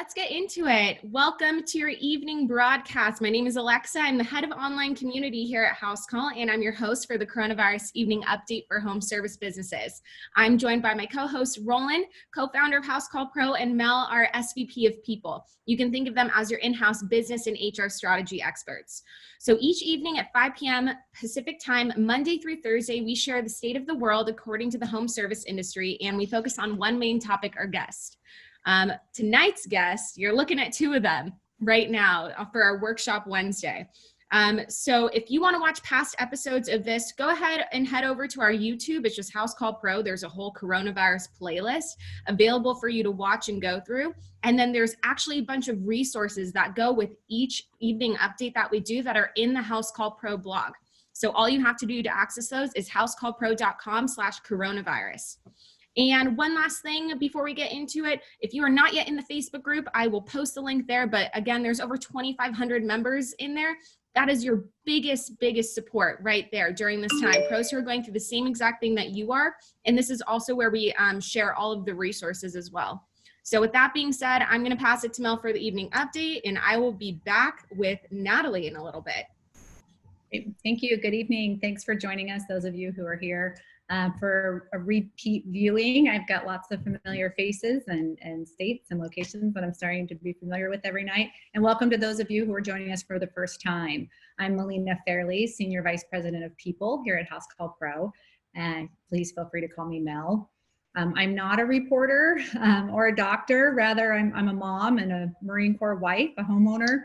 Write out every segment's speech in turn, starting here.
let's get into it. Welcome to your evening broadcast. My name is Alexa. I'm the head of online community here at Housecall, and I'm your host for the coronavirus evening update for home service businesses. I'm joined by my co-host Roland, co-founder of Housecall Pro, and Mel, our SVP of People. You can think of them as your in-house business and HR strategy experts. So each evening at 5 p.m. Pacific time, Monday through Thursday, we share the state of the world according to the home service industry, and we focus on one main topic, our guest. Tonight's guest, you're looking at two of them right now for our Workshop Wednesday. So if you want to watch past episodes of this, go ahead and head over to our YouTube. It's just Housecall Pro. There's a whole coronavirus playlist available for you to watch and go through. And then there's actually a bunch of resources that go with each evening update that we do that are in the Housecall Pro blog. So all you have to do to access those is housecallpro.com/coronavirus. And one last thing before we get into it, if you are not yet in the Facebook group, I will post the link there. But again, there's over 2,500 members in there. That is your biggest support right there during this time. Pros who are going through the same exact thing that you are. And this is also where we share all of the resources as well. So with that being said, I'm going to pass it to Mel for the evening update, and I will be back with Natalie in a little bit. Thank you. Good evening. Thanks for joining us, those of you who are here. For a repeat viewing, I've got lots of familiar faces and states and locations that I'm starting to be familiar with every night. And welcome to those of you who are joining us for the first time. I'm Melina Fairley, Senior Vice President of People here at Housecall Pro. And please feel free to call me Mel. I'm not a reporter or a doctor. Rather, I'm a mom and a Marine Corps wife, a homeowner,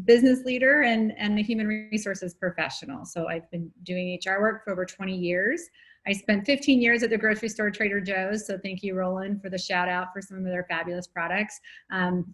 business leader, and a human resources professional. So I've been doing HR work for over 20 years. I spent 15 years at the grocery store Trader Joe's, so thank you, Roland, for the shout out for some of their fabulous products,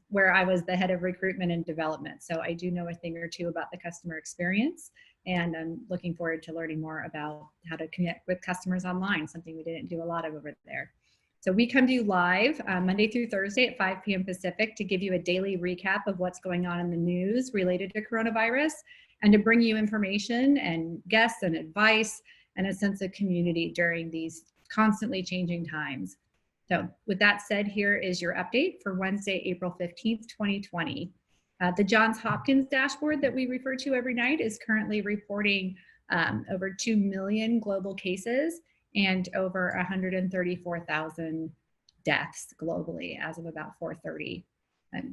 where I was the head of recruitment and development. So I do know a thing or two about the customer experience, and I'm looking forward to learning more about how to connect with customers online, something we didn't do a lot of over there. So we come to you live Monday through Thursday at 5 p.m. Pacific to give you a daily recap of what's going on in the news related to coronavirus, and to bring you information and guests and advice and a sense of community during these constantly changing times. So with that said, here is your update for Wednesday, April 15th, 2020. The Johns Hopkins dashboard that we refer to every night is currently reporting over 2 million global cases and over 134,000 deaths globally as of about 4:30.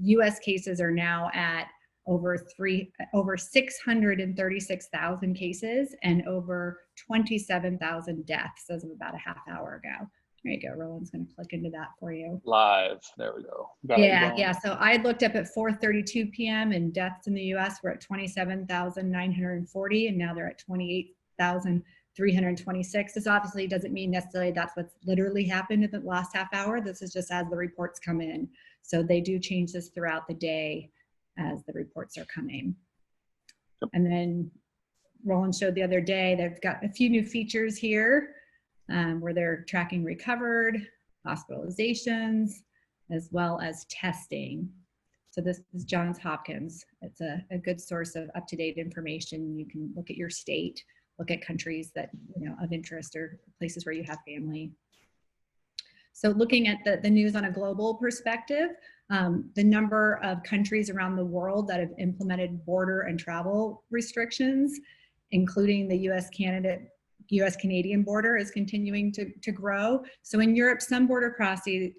US cases are now at over 636,000 cases and over 27,000 deaths as of about a half hour ago. There you go. Roland's going to click into that for you. Live. There we go. Yeah. So I looked up at 4:32 p.m. and deaths in the U.S. were at 27,940, and now they're at 28,326. This obviously doesn't mean necessarily that's what's literally happened in the last half hour. This is just as the reports come in. So they do change this throughout the day as the reports are coming. And then Roland showed the other day, they've got a few new features here where they're tracking recovered, hospitalizations, as well as testing. So this is Johns Hopkins. It's a good source of up-to-date information. You can look at your state, look at countries that, of interest or places where you have family. So looking at the news on a global perspective, the number of countries around the world that have implemented border and travel restrictions, including the US-Canadian border, is continuing to grow. So in Europe, some border crossings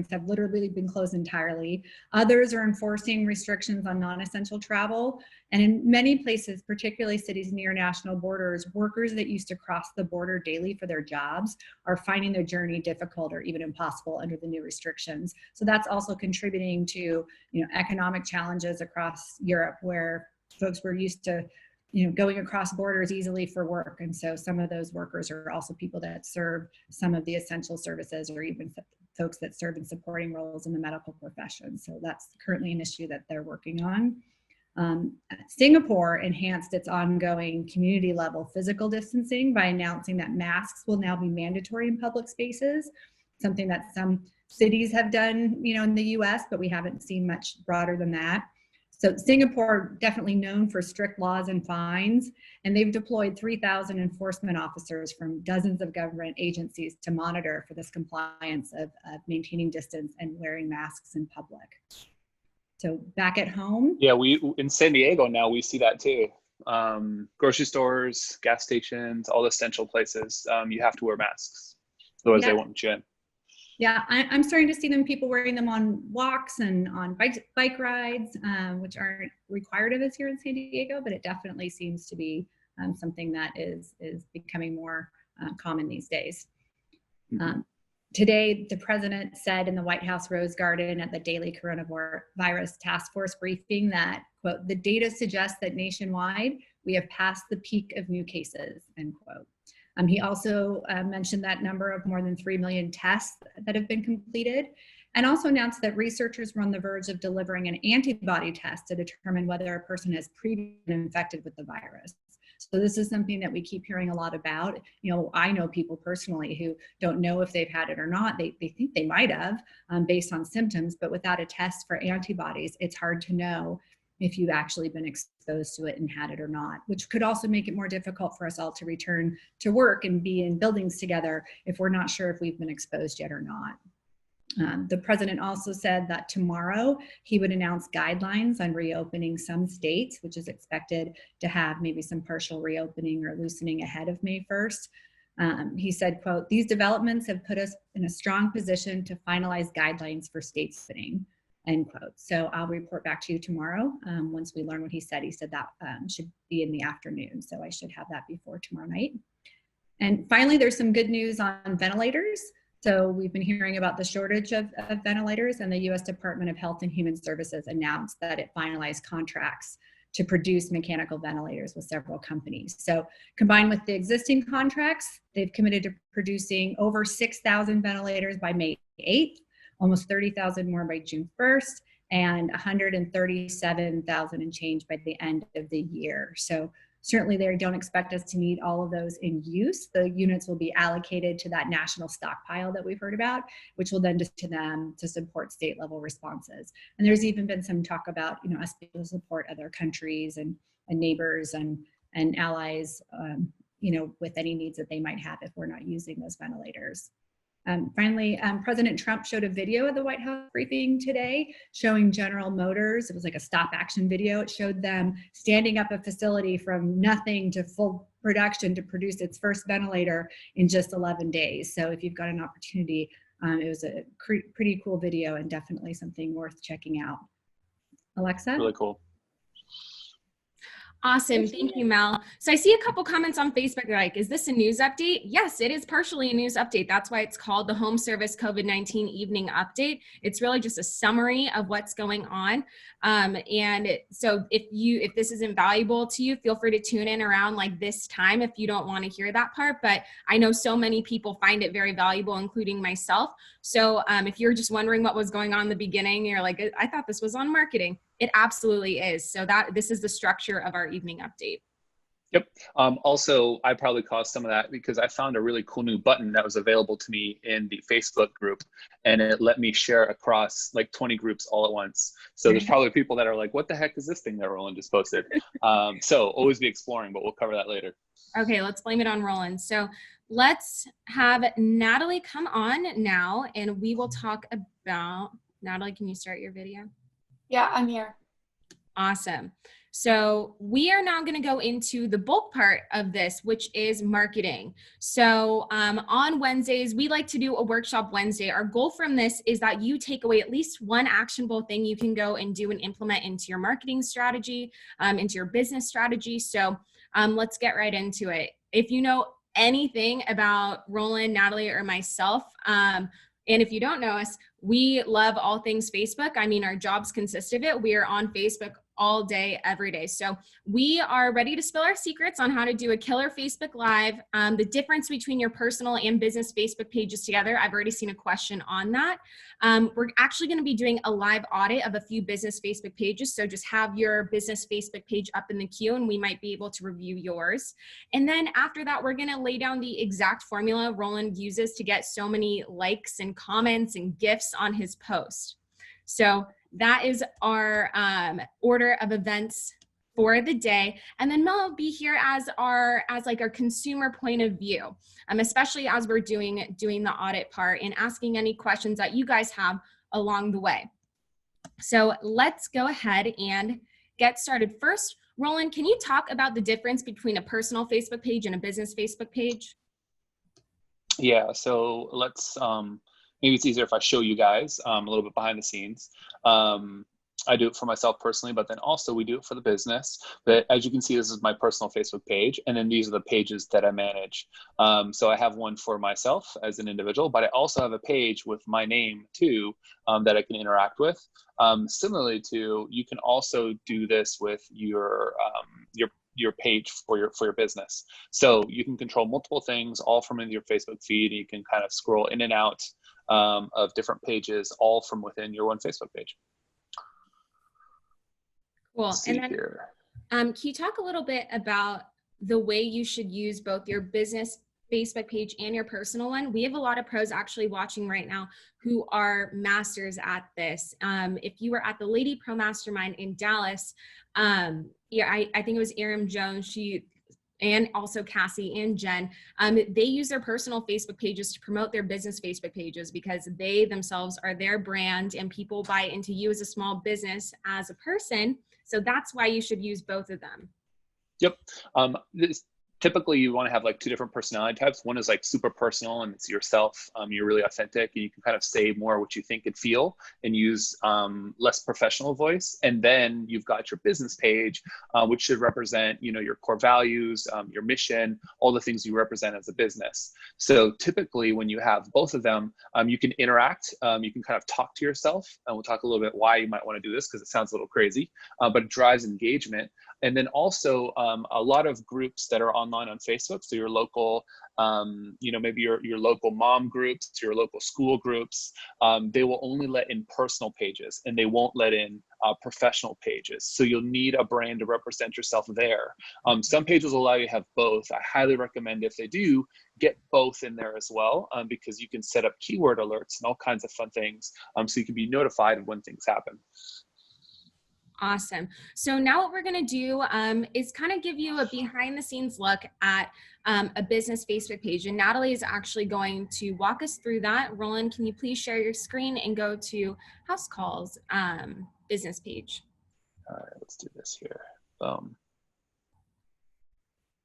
have literally been closed entirely. Others are enforcing restrictions on non-essential travel. And in many places, particularly cities near national borders, workers that used to cross the border daily for their jobs are finding their journey difficult or even impossible under the new restrictions. So that's also contributing to economic challenges across Europe, where folks were used to going across borders easily for work. And so some of those workers are also people that serve some of the essential services, or even folks that serve in supporting roles in the medical profession. So that's currently an issue that they're working on. Singapore enhanced its ongoing community level physical distancing by announcing that masks will now be mandatory in public spaces, something that some cities have done, in the US, but we haven't seen much broader than that. So Singapore, definitely known for strict laws and fines, and they've deployed 3,000 enforcement officers from dozens of government agencies to monitor for this compliance of maintaining distance and wearing masks in public. So back at home. Yeah, we in San Diego now we see that too. Grocery stores, gas stations, all the essential places, you have to wear masks. Otherwise they won't let you in. Yeah, I'm starting to see people wearing them on walks and on bike rides, which aren't required of us here in San Diego, but it definitely seems to be something that is becoming more common these days. Mm-hmm. Today, the president said in the White House Rose Garden at the daily coronavirus task force briefing that, quote, the data suggests that nationwide we have passed the peak of new cases, end quote. He also mentioned that number of more than 3 million tests that have been completed, and also announced that researchers were on the verge of delivering an antibody test to determine whether a person has previously been infected with the virus. So this is something that we keep hearing a lot about. You know, I know people personally who don't know if they've had it or not. They think they might have based on symptoms, but without a test for antibodies, it's hard to know if you've actually been exposed to it and had it or not, which could also make it more difficult for us all to return to work and be in buildings together if we're not sure if we've been exposed yet or not. The president also said that tomorrow he would announce guidelines on reopening some states, which is expected to have maybe some partial reopening or loosening ahead of May 1st. He said, quote, these developments have put us in a strong position to finalize guidelines for state opening, end quote. So I'll report back to you tomorrow once we learn what he said. He said that should be in the afternoon, so I should have that before tomorrow night. And finally, there's some good news on ventilators. So we've been hearing about the shortage of ventilators, and the U.S. Department of Health and Human Services announced that it finalized contracts to produce mechanical ventilators with several companies. So combined with the existing contracts, they've committed to producing over 6,000 ventilators by May 8th, almost 30,000 more by June 1st, and 137,000 and change by the end of the year. So certainly they don't expect us to need all of those in use. The units will be allocated to that national stockpile that we've heard about, which will then just to them to support state level responses. And there's even been some talk about, you know, us being able to support other countries and neighbors and allies, you know, with any needs that they might have if we're not using those ventilators. Finally, President Trump showed a video at the White House briefing today showing General Motors. It was like a stop action video. It showed them standing up a facility from nothing to full production to produce its first ventilator in just 11 days. So if you've got an opportunity, it was a pretty cool video and definitely something worth checking out. Alexa? Really cool. Awesome. Thank you, Mel. So I see a couple comments on Facebook like, is this a news update? Yes, it is partially a news update. That's why it's called the Home Service COVID-19 Evening Update. It's really just a summary of what's going on. So if this isn't valuable to you, feel free to tune in around like this time if you don't want to hear that part. But I know so many people find it very valuable, including myself. So if you're just wondering what was going on in the beginning, you're like, I thought this was on marketing. It absolutely is. So this is the structure of our evening update. Yep. Also, I probably caused some of that because I found a really cool new button that was available to me in the Facebook group, and it let me share across like 20 groups all at once. So there's probably people that are like, what the heck is this thing that Roland just posted? So always be exploring, but we'll cover that later. Okay, let's blame it on Roland. So let's have Natalie come on now, and we will talk about, Natalie, can you start your video? Yeah, I'm here. Awesome. So we are now going to go into the bulk part of this, which is marketing. So on Wednesdays, we like to do a workshop Wednesday. Our goal from this is that you take away at least one actionable thing you can go and do and implement into your marketing strategy, into your business strategy. So let's get right into it. If you know anything about Roland, Natalie, or myself, and if you don't know us, we love all things Facebook. I mean, our jobs consist of it. We are on Facebook all day, every day. So we are ready to spill our secrets on how to do a killer Facebook Live, the difference between your personal and business Facebook pages together. I've already seen a question on that. We're actually going to be doing a live audit of a few business Facebook pages. So just have your business Facebook page up in the queue and we might be able to review yours. And then after that, we're going to lay down the exact formula Roland uses to get so many likes and comments and GIFs on his post. So That is our order of events for the day. And then Mel will be here as our consumer point of view, especially as we're doing the audit part and asking any questions that you guys have along the way. So let's go ahead and get started. First, Roland, can you talk about the difference between a personal Facebook page and a business Facebook page? Yeah, so let's, maybe it's easier if I show you guys a little bit behind the scenes. I do it for myself personally, but then also we do it for the business. But as you can see, this is my personal Facebook page, and then these are the pages that I manage. So I have one for myself as an individual, but I also have a page with my name too that I can interact with. Similarly to, you can also do this with your page for your business. So you can control multiple things all from your Facebook feed. You can kind of scroll in and out of different pages, all from within your one Facebook page. Cool. And then, can you talk a little bit about the way you should use both your business Facebook page and your personal one? We have a lot of pros actually watching right now who are masters at this. If you were at the Lady Pro Mastermind in Dallas, I think it was Erin Jones, and also Cassie and Jen, they use their personal Facebook pages to promote their business Facebook pages because they themselves are their brand and people buy into you as a small business, as a person. So that's why you should use both of them. Yep. Typically you want to have like two different personality types. One is like super personal and it's yourself. You're really authentic and you can kind of say more what you think and feel and use less professional voice. And then you've got your business page, which should represent, your core values, your mission, all the things you represent as a business. So typically when you have both of them, you can interact, you can kind of talk to yourself, and we'll talk a little bit why you might want to do this because it sounds a little crazy, but it drives engagement. And then also a lot of groups that are online on Facebook, so your local, maybe your local mom groups, your local school groups, they will only let in personal pages and they won't let in professional pages. So you'll need a brand to represent yourself there. Some pages will allow you to have both. I highly recommend if they do, get both in there as well, because you can set up keyword alerts and all kinds of fun things, so you can be notified when things happen. Awesome. So now what we're going to do is kind of give you a behind the scenes look at a business Facebook page. And Natalie is actually going to walk us through that. Roland, can you please share your screen and go to Housecall's business page? All right, let's do this here. Boom.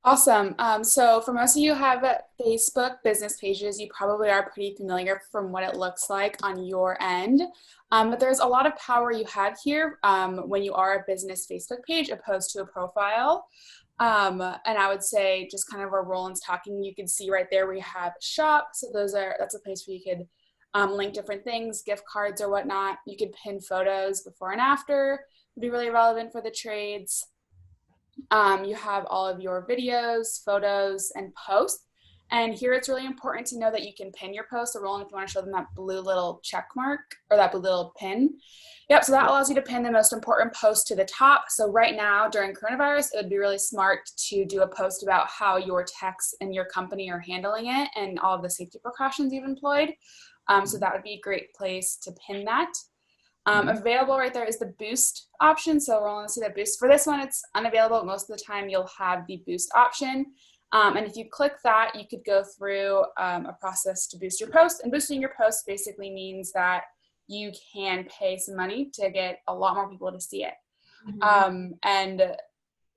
Awesome. So for most of you who have Facebook business pages, you probably are pretty familiar from what it looks like on your end. But there's a lot of power you have here when you are a business Facebook page opposed to a profile. And I would say just kind of where Roland's talking, you can see right there we have shop. So that's a place where you could link different things, gift cards or whatnot. You could pin photos before and after, would be really relevant for the trades. You have all of your videos, photos, and posts. And here it's really important to know that you can pin your post. So Roland, if you want to show them that blue little check mark or that blue little pin. Yep, so that allows you to pin the most important post to the top. So right now during coronavirus, it would be really smart to do a post about how your techs and your company are handling it and all of the safety precautions you've employed. So that would be a great place to pin that. Available right there is the boost option. So Roland, see that boost. For this one, it's unavailable. Most of the time you'll have the boost option. And if you click that, you could go through a process to boost your post. And boosting your post basically means that you can pay some money to get a lot more people to see it. And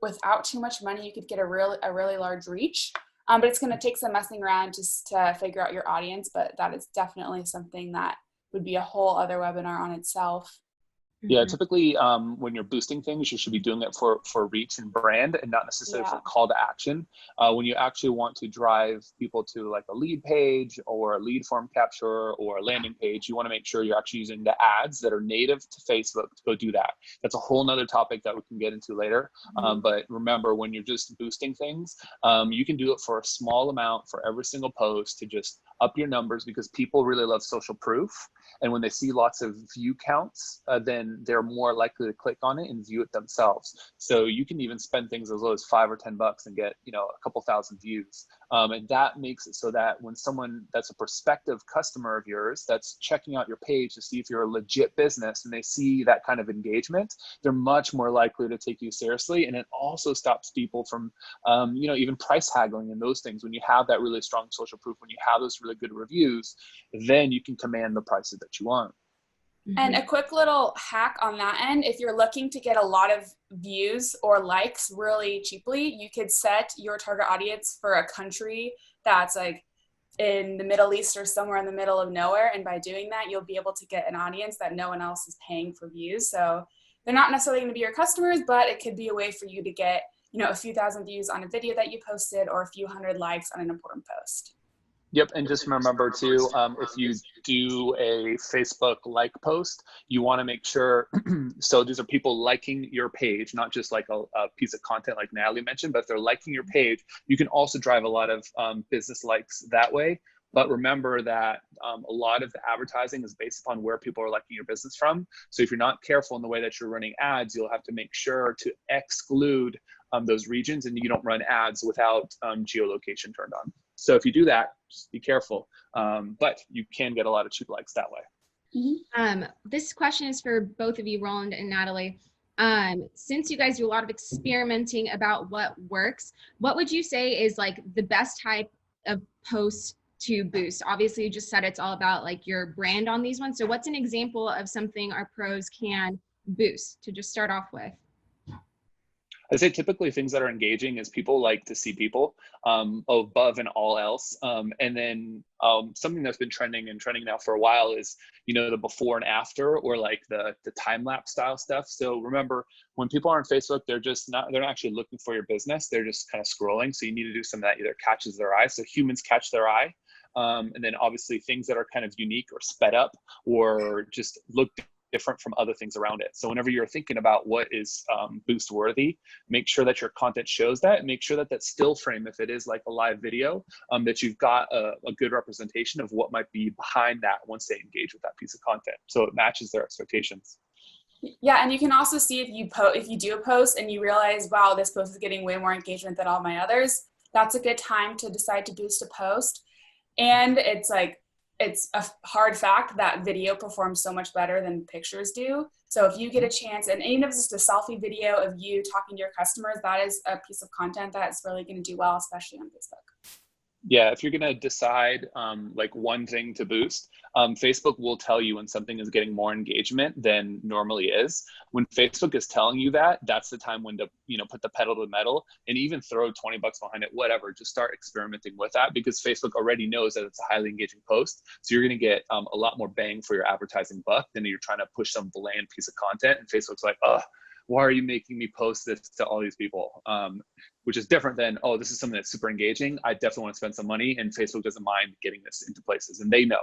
without too much money, you could get a really large reach. But it's going to take some messing around just to figure out your audience. But that is definitely something that would be a whole other webinar on itself. Yeah, typically when you're boosting things, you should be doing it for reach and brand and not necessarily for call to action. When you actually want to drive people to like a lead page or a lead form capture or a landing page, you want to make sure you're actually using the ads that are native to Facebook to go do that. That's a whole nother topic that we can get into later. But remember, when you're just boosting things, you can do it for a small amount for every single post to just up your numbers because people really love social proof. And when they see lots of view counts, then then they're more likely to click on it and view it themselves. So you can even spend things as low as $5 or $10 and get, you know, a couple thousand views. And that makes it so that when someone that's a prospective customer of yours that's checking out your page to see if you're a legit business and they see that kind of engagement, they're much more likely to take you seriously. And it also stops people from, you know, even price haggling and those things. When you have that really strong social proof, when you have those really good reviews, then you can command the prices that you want. And a quick little hack on that end, if you're looking to get a lot of views or likes really cheaply, you could set your target audience for a country that's like in the Middle East or somewhere in the middle of nowhere. And by doing that, you'll be able to get an audience that no one else is paying for views. So they're not necessarily going to be your customers, but it could be a way for you to get, you know, a few thousand views on a video that you posted or a few hundred likes on an important post. Yep, and just remember too, if you do a Facebook like post, you want to make sure, so these are people liking your page, not just like a piece of content like Natalie mentioned, but if they're liking your page, you can also drive a lot of business likes that way. But remember that a lot of the advertising is based upon where people are liking your business from. So if you're not careful in the way that you're running ads, you'll have to make sure to exclude those regions, and you don't run ads without geolocation turned on. So if you do that, just be careful. But you can get a lot of cheap likes that way. This question is for both of you, Roland and Natalie. Since you guys do a lot of experimenting about what works, what would you say is like the best type of post to boost? Obviously, you just said it's all about like your brand on these ones. So what's an example of something our pros can boost to just start off with? I'd say typically things that are engaging is people like to see people above and all else. And then something that's been trending now for a while is, you know, the before and after, or like the time-lapse style stuff. So remember, when people are on Facebook, they're not actually looking for your business. They're just kind of scrolling. So you need to do something that either catches their eye. So humans catch their eye. And then obviously things that are kind of unique or sped up or just look different from other things around it. So whenever you're thinking about what is boost worthy, make sure that your content shows that. Make sure that that still frame, if it is like a live video, that you've got a good representation of what might be behind that once they engage with that piece of content, so it matches their expectations. Yeah, and you can also see if you do a post and you realize, wow, this post is getting way more engagement than all my others, that's a good time to decide to boost a post. And it's a hard fact that video performs so much better than pictures do. So if you get a chance, and even if it's just a selfie video of you talking to your customers, that is a piece of content that's really going to do well, especially on Facebook. Yeah, if you're going to decide like one thing to boost, Facebook will tell you when something is getting more engagement than normally is. When Facebook is telling you that, that's the time when to, you know, put the pedal to the metal and even throw $20 behind it, whatever. Just start experimenting with that, because Facebook already knows that it's a highly engaging post. So you're going to get a lot more bang for your advertising buck than you're trying to push some bland piece of content. And Facebook's like, oh, why are you making me post this to all these people? Which is different than, oh, this is something that's super engaging. I definitely want to spend some money, and Facebook doesn't mind getting this into places, and they know.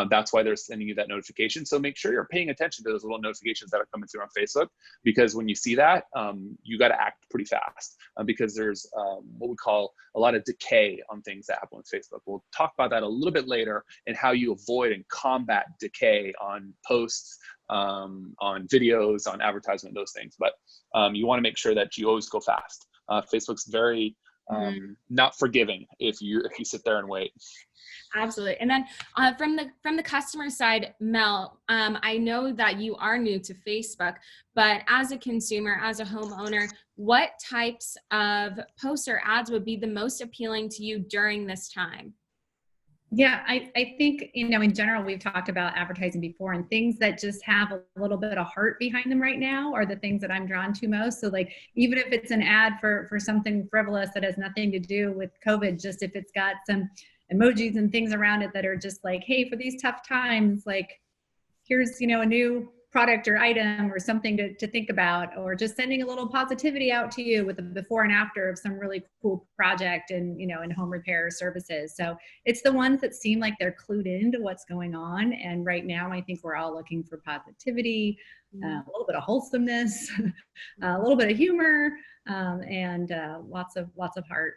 That's why they're sending you that notification. So make sure you're paying attention to those little notifications that are coming through on Facebook, because when you see that, you got to act pretty fast, because there's what we call a lot of decay on things that happen with Facebook. We'll talk about that a little bit later, and how you avoid and combat decay on posts, on videos, on advertisement, those things. But you want to make sure that you always go fast. Facebook's very not forgiving if you sit there and wait. Absolutely. And then from the customer side, Mel, I know that you are new to Facebook, but as a consumer, as a homeowner, what types of posts or ads would be the most appealing to you during this time? Yeah, I think, you know, in general, we've talked about advertising before, and things that just have a little bit of heart behind them right now are the things that I'm drawn to most. So like, even if it's an ad for something frivolous that has nothing to do with COVID, just if it's got some emojis and things around it that are just like, hey, for these tough times, like, here's, you know, a new product or item or something to think about, or just sending a little positivity out to you with a before and after of some really cool project and, you know, in home repair services. So it's the ones that seem like they're clued into what's going on. And right now, I think we're all looking for positivity, a little bit of wholesomeness, a little bit of humor, and lots of heart.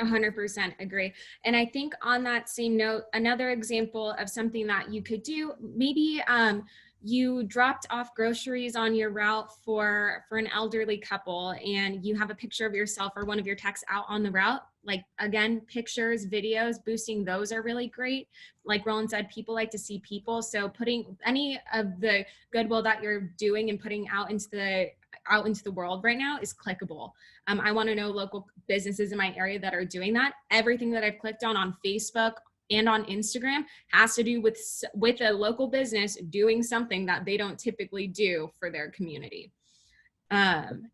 100% agree. And I think on that same note, another example of something that you could do, maybe you dropped off groceries on your route for an elderly couple, and you have a picture of yourself or one of your techs out on the route. Like, again, pictures, videos, boosting those are really great. Like Roland said, people like to see people. So putting any of the goodwill that you're doing and putting out into the world right now is clickable. I want to know local businesses in my area that are doing that. Everything that I've clicked on Facebook and on Instagram has to do with a local business doing something that they don't typically do for their community.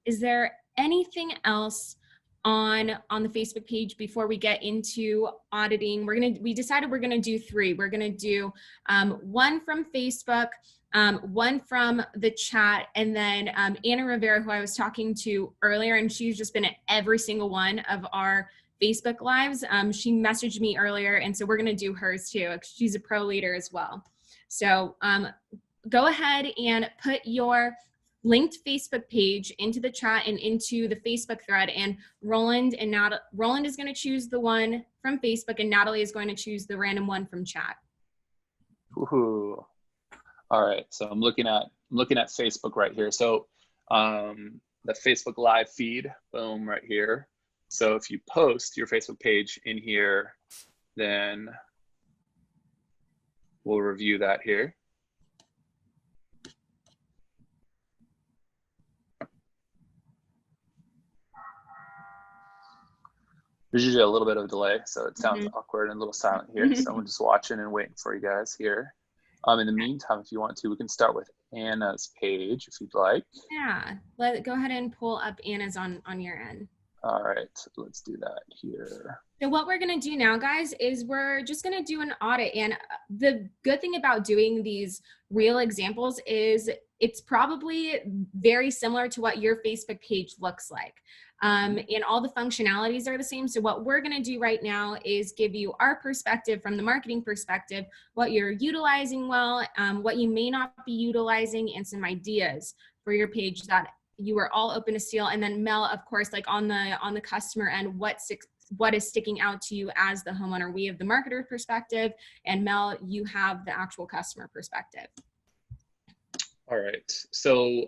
Is there anything else on the Facebook page before we get into auditing? We decided we're gonna do 3. We're gonna do one from Facebook, one from the chat, and then Anna Rivera, who I was talking to earlier, and she's just been at every single one of our Facebook lives. She messaged me earlier, and so we're gonna do hers too. She's a pro leader as well. So go ahead and put your linked Facebook page into the chat and into the Facebook thread, and Roland is going to choose the one from Facebook, and Natalie is going to choose the random one from chat. Ooh. All right, so I'm looking at Facebook right here. So the Facebook live feed, boom, right here. So if you post your Facebook page in here, then we'll review that here. There's usually a little bit of a delay, so it sounds awkward and a little silent here. So I'm just watching and waiting for you guys here. In the meantime, if you want to, we can start with Anna's page if you'd like. Yeah, go ahead and pull up Anna's on your end. All right, let's do that here. So what we're going to do now, guys, is we're just going to do an audit. And the good thing about doing these real examples is it's probably very similar to what your Facebook page looks like. And all the functionalities are the same. So what we're going to do right now is give you our perspective from the marketing perspective, what you're utilizing well, what you may not be utilizing, and some ideas for your page that you are all open to steal. And then Mel, of course, like on the customer end, what is sticking out to you as the homeowner. We have the marketer perspective, and Mel, you have the actual customer perspective. All right, so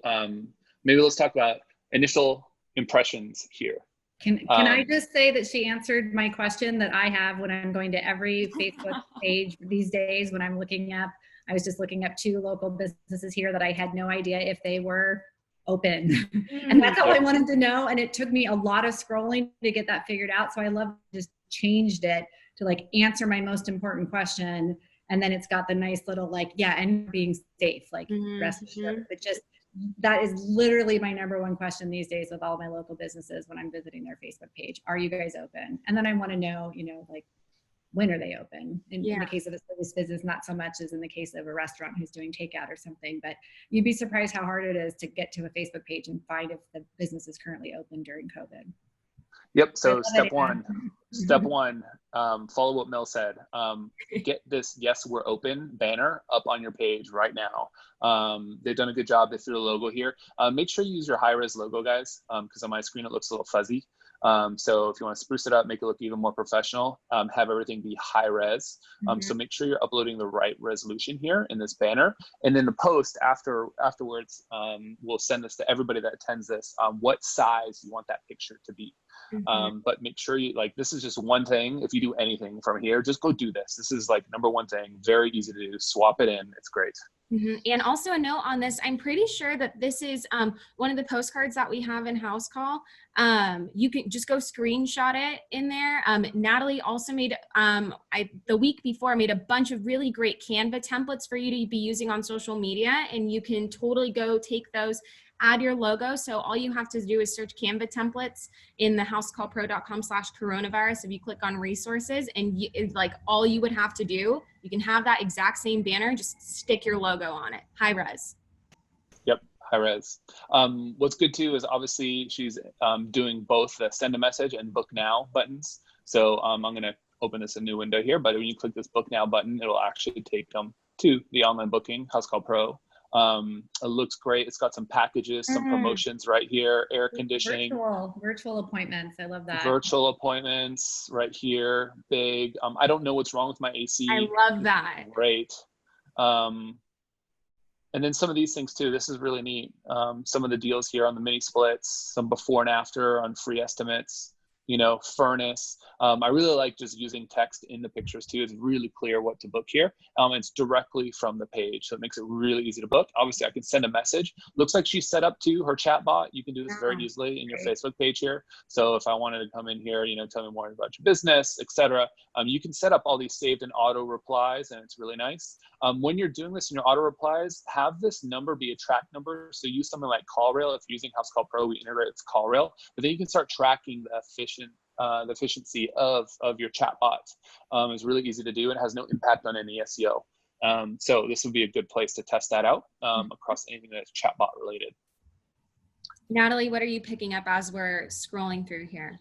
maybe let's talk about initial impressions here. Can I just say that she answered my question that I have when I'm going to every Facebook page these days when I'm looking up. I was just looking up 2 local businesses here that I had no idea if they were open. And that's all I wanted to know. And it took me a lot of scrolling to get that figured out. So I love just changed it to like answer my most important question. And then it's got the nice little like, yeah, and being safe, like rest assured. But just that is literally my number 1 question these days with all my local businesses when I'm visiting their Facebook page. Are you guys open? And then I want to know, like, when are they open? In the case of a service business, not so much as in the case of a restaurant who's doing takeout or something, but you'd be surprised how hard it is to get to a Facebook page and find if the business is currently open during COVID. Yep, so step one, follow what Mel said. Get this "Yes, we're open" banner up on your page right now. They've done a good job. They threw the logo here. Make sure you use your high-res logo, guys, because on my screen it looks a little fuzzy. So if you want to spruce it up, make it look even more professional, have everything be high res. So make sure you're uploading the right resolution here in this banner. And then the post afterwards, we'll send this to everybody that attends this, what size you want that picture to be. But make sure this is just one thing. If you do anything from here, just go do this. This is like number 1 thing, very easy to do. Swap it in, it's great. And also a note on this, I'm pretty sure that this is one of the postcards that we have in Housecall. You can just go screenshot it in there. Natalie also made, the week before, made a bunch of really great Canva templates for you to be using on social media, and you can totally go take those, add your logo. So all you have to do is search Canva templates in the housecallpro.com/coronavirus. If you click on resources, and it's like all you would have to do, you can have that exact same banner, just stick your logo on it, high res. Yep, high res. What's good too is obviously she's doing both the send a message and book now buttons. So I'm gonna open this a new window here, but when you click this book now button, it'll actually take them to the online booking, Housecall Pro. It looks great. It's got some packages, some promotions right here, air conditioning. Virtual appointments. I love that. Virtual appointments right here, big. I don't know what's wrong with my AC. I love that. Great. And then some of these things too, this is really neat. Some of the deals here on the mini splits, some before and after on free estimates, furnace. I really like just using text in the pictures too. It's really clear what to book here. It's directly from the page, so it makes it really easy to book. Obviously, I can send a message. Looks like she's set up to her chat bot. You can do this very easily in your Facebook page here. So if I wanted to come in here, tell me more about your business, etc., you can set up all these saved and auto replies, and it's really nice. When you're doing this in your auto replies, have this number be a track number. So use something like CallRail. If you're using Housecall Pro, we integrate with CallRail, but then you can start tracking the efficiency of your chatbot. It's really easy to do and has no impact on any SEO. So this would be a good place to test that out across anything that's chatbot related. Natalie, what are you picking up as we're scrolling through here?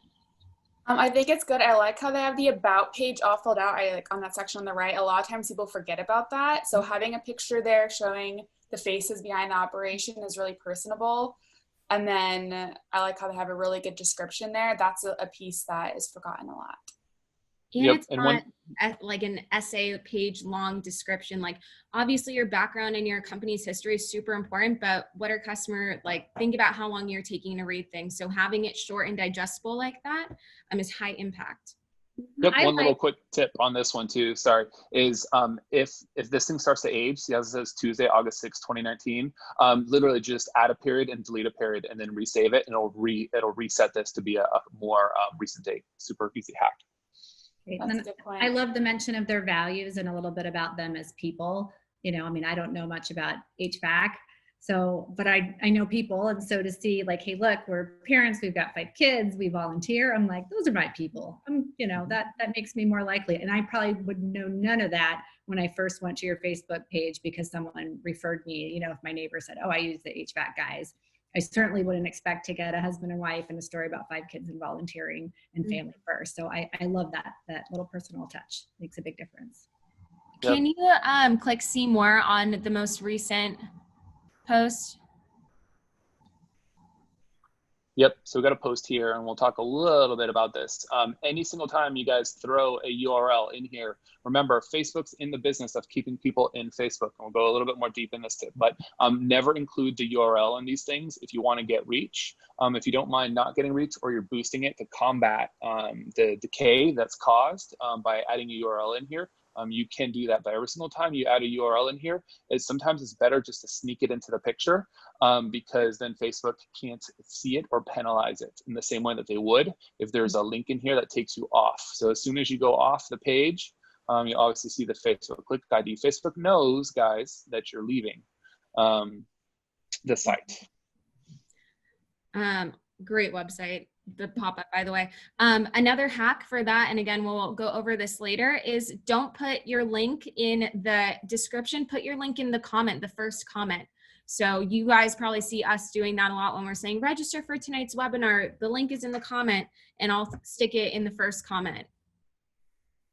I think it's good. I like how they have the about page all filled out. I like on that section on the right. A lot of times people forget about that. So having a picture there showing the faces behind the operation is really personable. And then I like how they have a really good description there. That's a piece that is forgotten a lot. And it's not like an essay page long description. Like obviously your background and your company's history is super important, but what are customer, like think about how long you're taking to read things. So having it short and digestible like that is high impact. Yep. One little quick tip on this one too, is if this thing starts to age, see how it says Tuesday, August 6, 2019, literally just add a period and delete a period and then resave it, and it'll reset this to be a more recent date. Super easy hack. And I love the mention of their values and a little bit about them as people. I don't know much about HVAC, but I know people. And so to see like, hey, look, we're parents, we've got 5 kids, we volunteer. I'm like, those are my people. That makes me more likely. And I probably would know none of that when I first went to your Facebook page because someone referred me, if my neighbor said, oh, I use the HVAC guys. I certainly wouldn't expect to get a husband and wife and a story about 5 kids and volunteering and family first. So I love that little personal touch. Makes a big difference. Yep. Can you click see more on the most recent post? Yep. So we got a post here and we'll talk a little bit about this. Any single time you guys throw a URL in here, remember Facebook's in the business of keeping people in Facebook. And we'll go a little bit more deep in this tip, but never include the URL in these things if you want to get reach. If you don't mind not getting reach or you're boosting it to combat the decay that's caused by adding a URL in here, you can do that. But every single time you add a URL in here, sometimes it's better just to sneak it into the picture because then Facebook can't see it or penalize it in the same way that they would if there's a link in here that takes you off. So as soon as you go off the page, you obviously see the Facebook click ID. Facebook knows, guys, that you're leaving the site. Great website. The pop-up, by the way. Another hack for that, and again, we'll go over this later, is don't put your link in the description, put your link in the comment, the first comment. So you guys probably see us doing that a lot when we're saying register for tonight's webinar. The link is in the comment and I'll stick it in the first comment.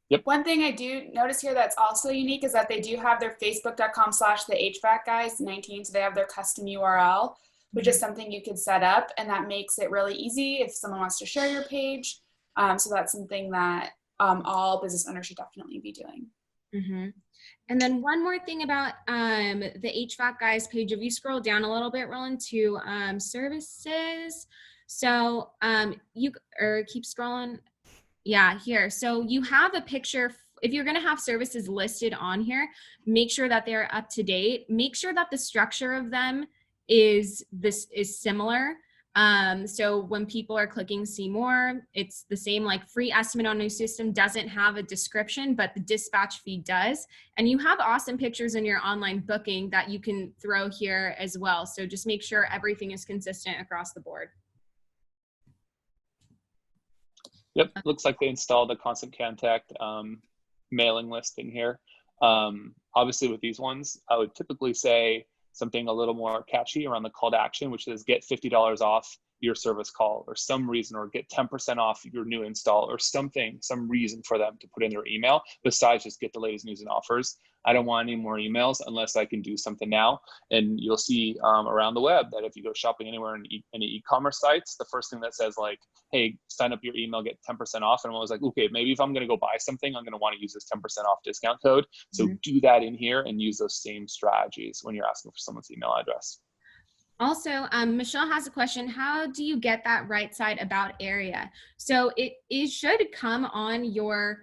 Yep. One thing I do notice here that's also unique is that they do have their facebook.com/the HVAC guys 19. So they have their custom URL, which is something you could set up, and that makes it really easy if someone wants to share your page. So that's something that all business owners should definitely be doing. Mm-hmm. And then one more thing about the HVAC guys page, if you scroll down a little bit, Roland, to services. So keep scrolling. Yeah, here. So you have a picture. If you're going to have services listed on here, make sure that they're up to date. Make sure that the structure of them is similar. So when people are clicking see more, it's the same, like free estimate on new system doesn't have a description, but the dispatch fee does. And you have awesome pictures in your online booking that you can throw here as well. So just make sure everything is consistent across the board. Yep, looks like they installed a constant contact mailing list in here. Obviously with these ones, I would typically say something a little more catchy around the call to action, which is get $50 off your service call or some reason, or get 10% off your new install or something, some reason for them to put in their email besides just get the latest news and offers. I don't want any more emails unless I can do something now. And you'll see around the web that if you go shopping anywhere in any e-commerce sites, the first thing that says like, hey, sign up your email, get 10% off. And I was like, okay, maybe if I'm going to go buy something, I'm going to want to use this 10% off discount code. So do that in here and use those same strategies when you're asking for someone's email address. Also, Michelle has a question. How do you get that right side about area? So it should come on your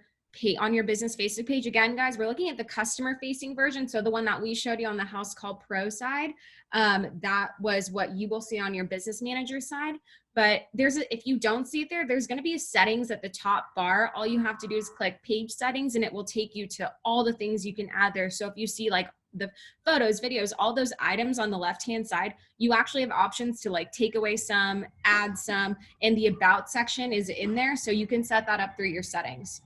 business Facebook page. Again, guys, we're looking at the customer facing version. So the one that we showed you on the Housecall Pro side, that was what you will see on your business manager side. But if you don't see it there's going to be a settings at the top bar. All you have to do is click page settings and it will take you to all the things you can add there. So if you see like the photos, videos, all those items on the left-hand side, you actually have options to like take away some, add some, and the about section is in there. So you can set that up through your settings.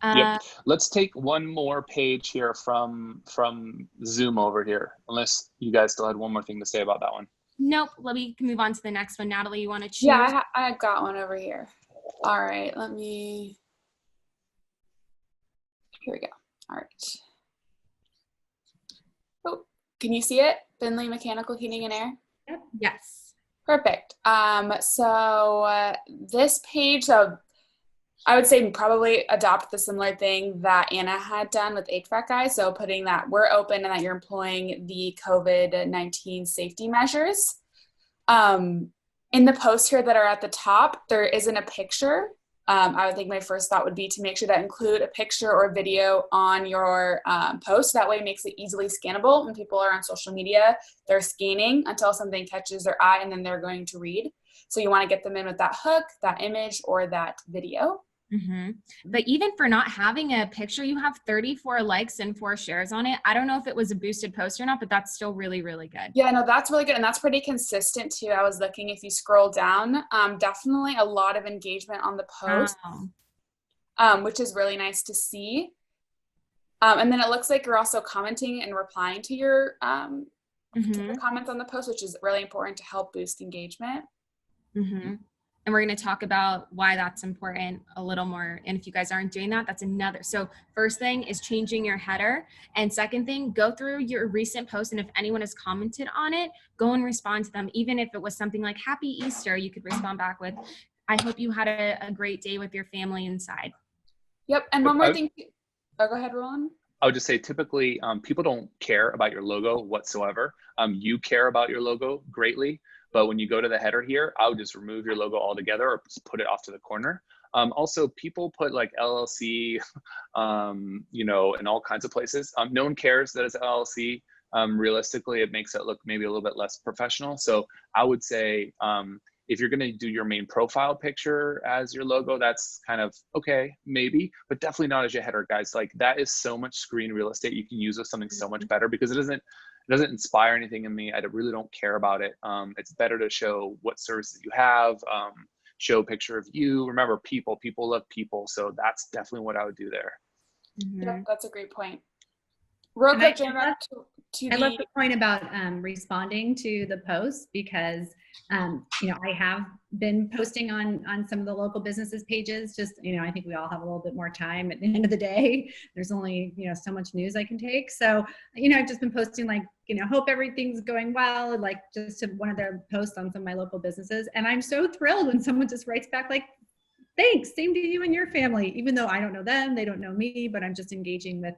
Yep. Let's take one more page here from Zoom over here, unless you guys still had one more thing to say about that one. Nope. We can move on to the next one. Natalie, you want to choose? Yeah, I've got one over here. All right, here we go. All right. Oh, can you see it? Finley Mechanical Heating and Air? Yep. Yes. Perfect. So this page, I would say probably adopt the similar thing that Anna had done with HVAC guys. So putting that we're open and that you're employing the COVID-19 safety measures. In the posts here that are at the top, there isn't a picture. I would think my first thought would be to make sure that include a picture or video on your post. That way it makes it easily scannable. When people are on social media, they're scanning until something catches their eye and then they're going to read. So you want to get them in with that hook, that image, or that video. Mm-hmm. But even for not having a picture, you have 34 likes and 4 shares on it. I don't know if it was a boosted post or not, but that's still really, really good. Yeah, no, that's really good. And that's pretty consistent too. I was looking, if you scroll down, definitely a lot of engagement on the post, which is really nice to see. And then it looks like you're also commenting and replying to your to the comments on the post, which is really important to help boost engagement. Mm-hmm. And we're going to talk about why that's important a little more. And if you guys aren't doing that, that's another. So first thing is changing your header. And second thing, go through your recent posts. And if anyone has commented on it, go and respond to them. Even if it was something like Happy Easter, you could respond back with, I hope you had a great day with your family inside. Yep. And one more thing. Oh, go ahead, Roland. I would just say typically people don't care about your logo whatsoever. You care about your logo greatly. But when you go to the header here, I would just remove your logo altogether or just put it off to the corner. Also, people put like LLC, in all kinds of places. No one cares that it's LLC. Realistically, it makes it look maybe a little bit less professional. So I would say if you're going to do your main profile picture as your logo, that's kind of okay, maybe, but definitely not as your header, guys. Like that is so much screen real estate. You can use with something so much better because it doesn't inspire anything in me. I really don't care about it. It's better to show what services you have, show a picture of you. Remember, people love people. So that's definitely what I would do there. Mm-hmm. Yep, that's a great point. Real quick, Jenna, I love the point about responding to the posts because, I have been posting on some of the local businesses pages. Just, I think we all have a little bit more time at the end of the day. There's only, so much news I can take. So, I've just been posting like, hope everything's going well. And like just to one of their posts on some of my local businesses. And I'm so thrilled when someone just writes back like, thanks, same to you and your family, even though I don't know them, they don't know me, but I'm just engaging with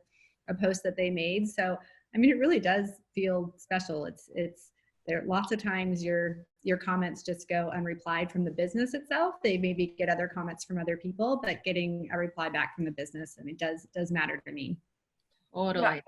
a post that they made. So, it really does feel special. It's there. Lots of times your comments just go unreplied from the business itself. They maybe get other comments from other people, but getting a reply back from the business, does matter to me. Totally. Yeah,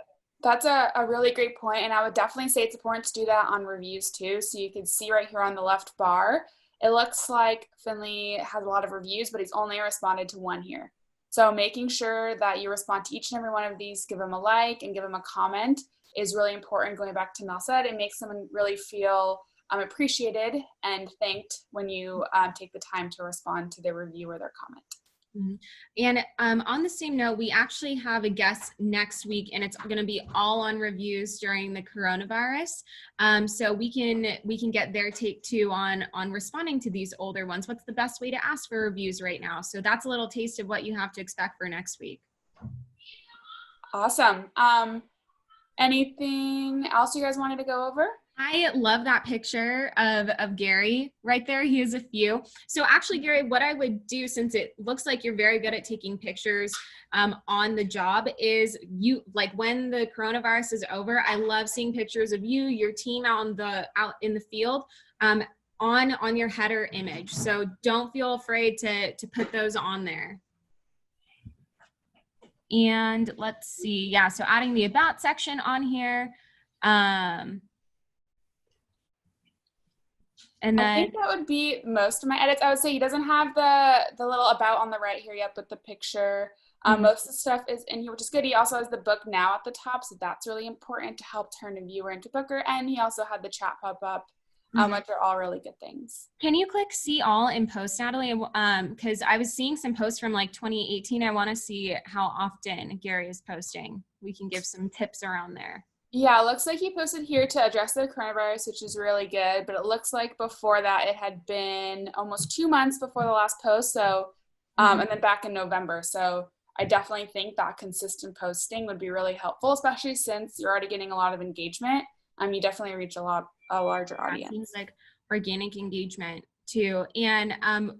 that's a really great point. And I would definitely say it's important to do that on reviews too. So you can see right here on the left bar, it looks like Finley has a lot of reviews, but he's only responded to one here. So making sure that you respond to each and every one of these, give them a like and give them a comment is really important. Going back to Mel said, it makes someone really feel appreciated and thanked when you take the time to respond to their review or their comment. Mm-hmm. And on the same note, we actually have a guest next week, and it's going to be all on reviews during the coronavirus. So we can get their take too on responding to these older ones. What's the best way to ask for reviews right now? So that's a little taste of what you have to expect for next week. Awesome. Anything else you guys wanted to go over? I love that picture of Gary right there. He has a few. So actually, Gary, what I would do, since it looks like you're very good at taking pictures on the job, is you, like, when the coronavirus is over, I love seeing pictures of you, your team out in the field, on your header image. So don't feel afraid to put those on there. And let's see. Yeah, so adding the about section on here. And then I think that would be most of my edits. I would say he doesn't have the little about on the right here yet, but the picture. Most of the stuff is in here, which is good. He also has the book now at the top, so that's really important to help turn a viewer into booker. And he also had the chat pop up, which are all really good things. Can you click see all in post, Natalie? Because I was seeing some posts from like 2018. I want to see how often Gary is posting. We can give some tips around there. Yeah, it looks like he posted here to address the coronavirus, which is really good. But it looks like before that, it had been almost 2 months before the last post. So, and then back in November. So I definitely think that consistent posting would be really helpful, especially since you're already getting a lot of engagement. You definitely reach a larger audience. Things like organic engagement too. And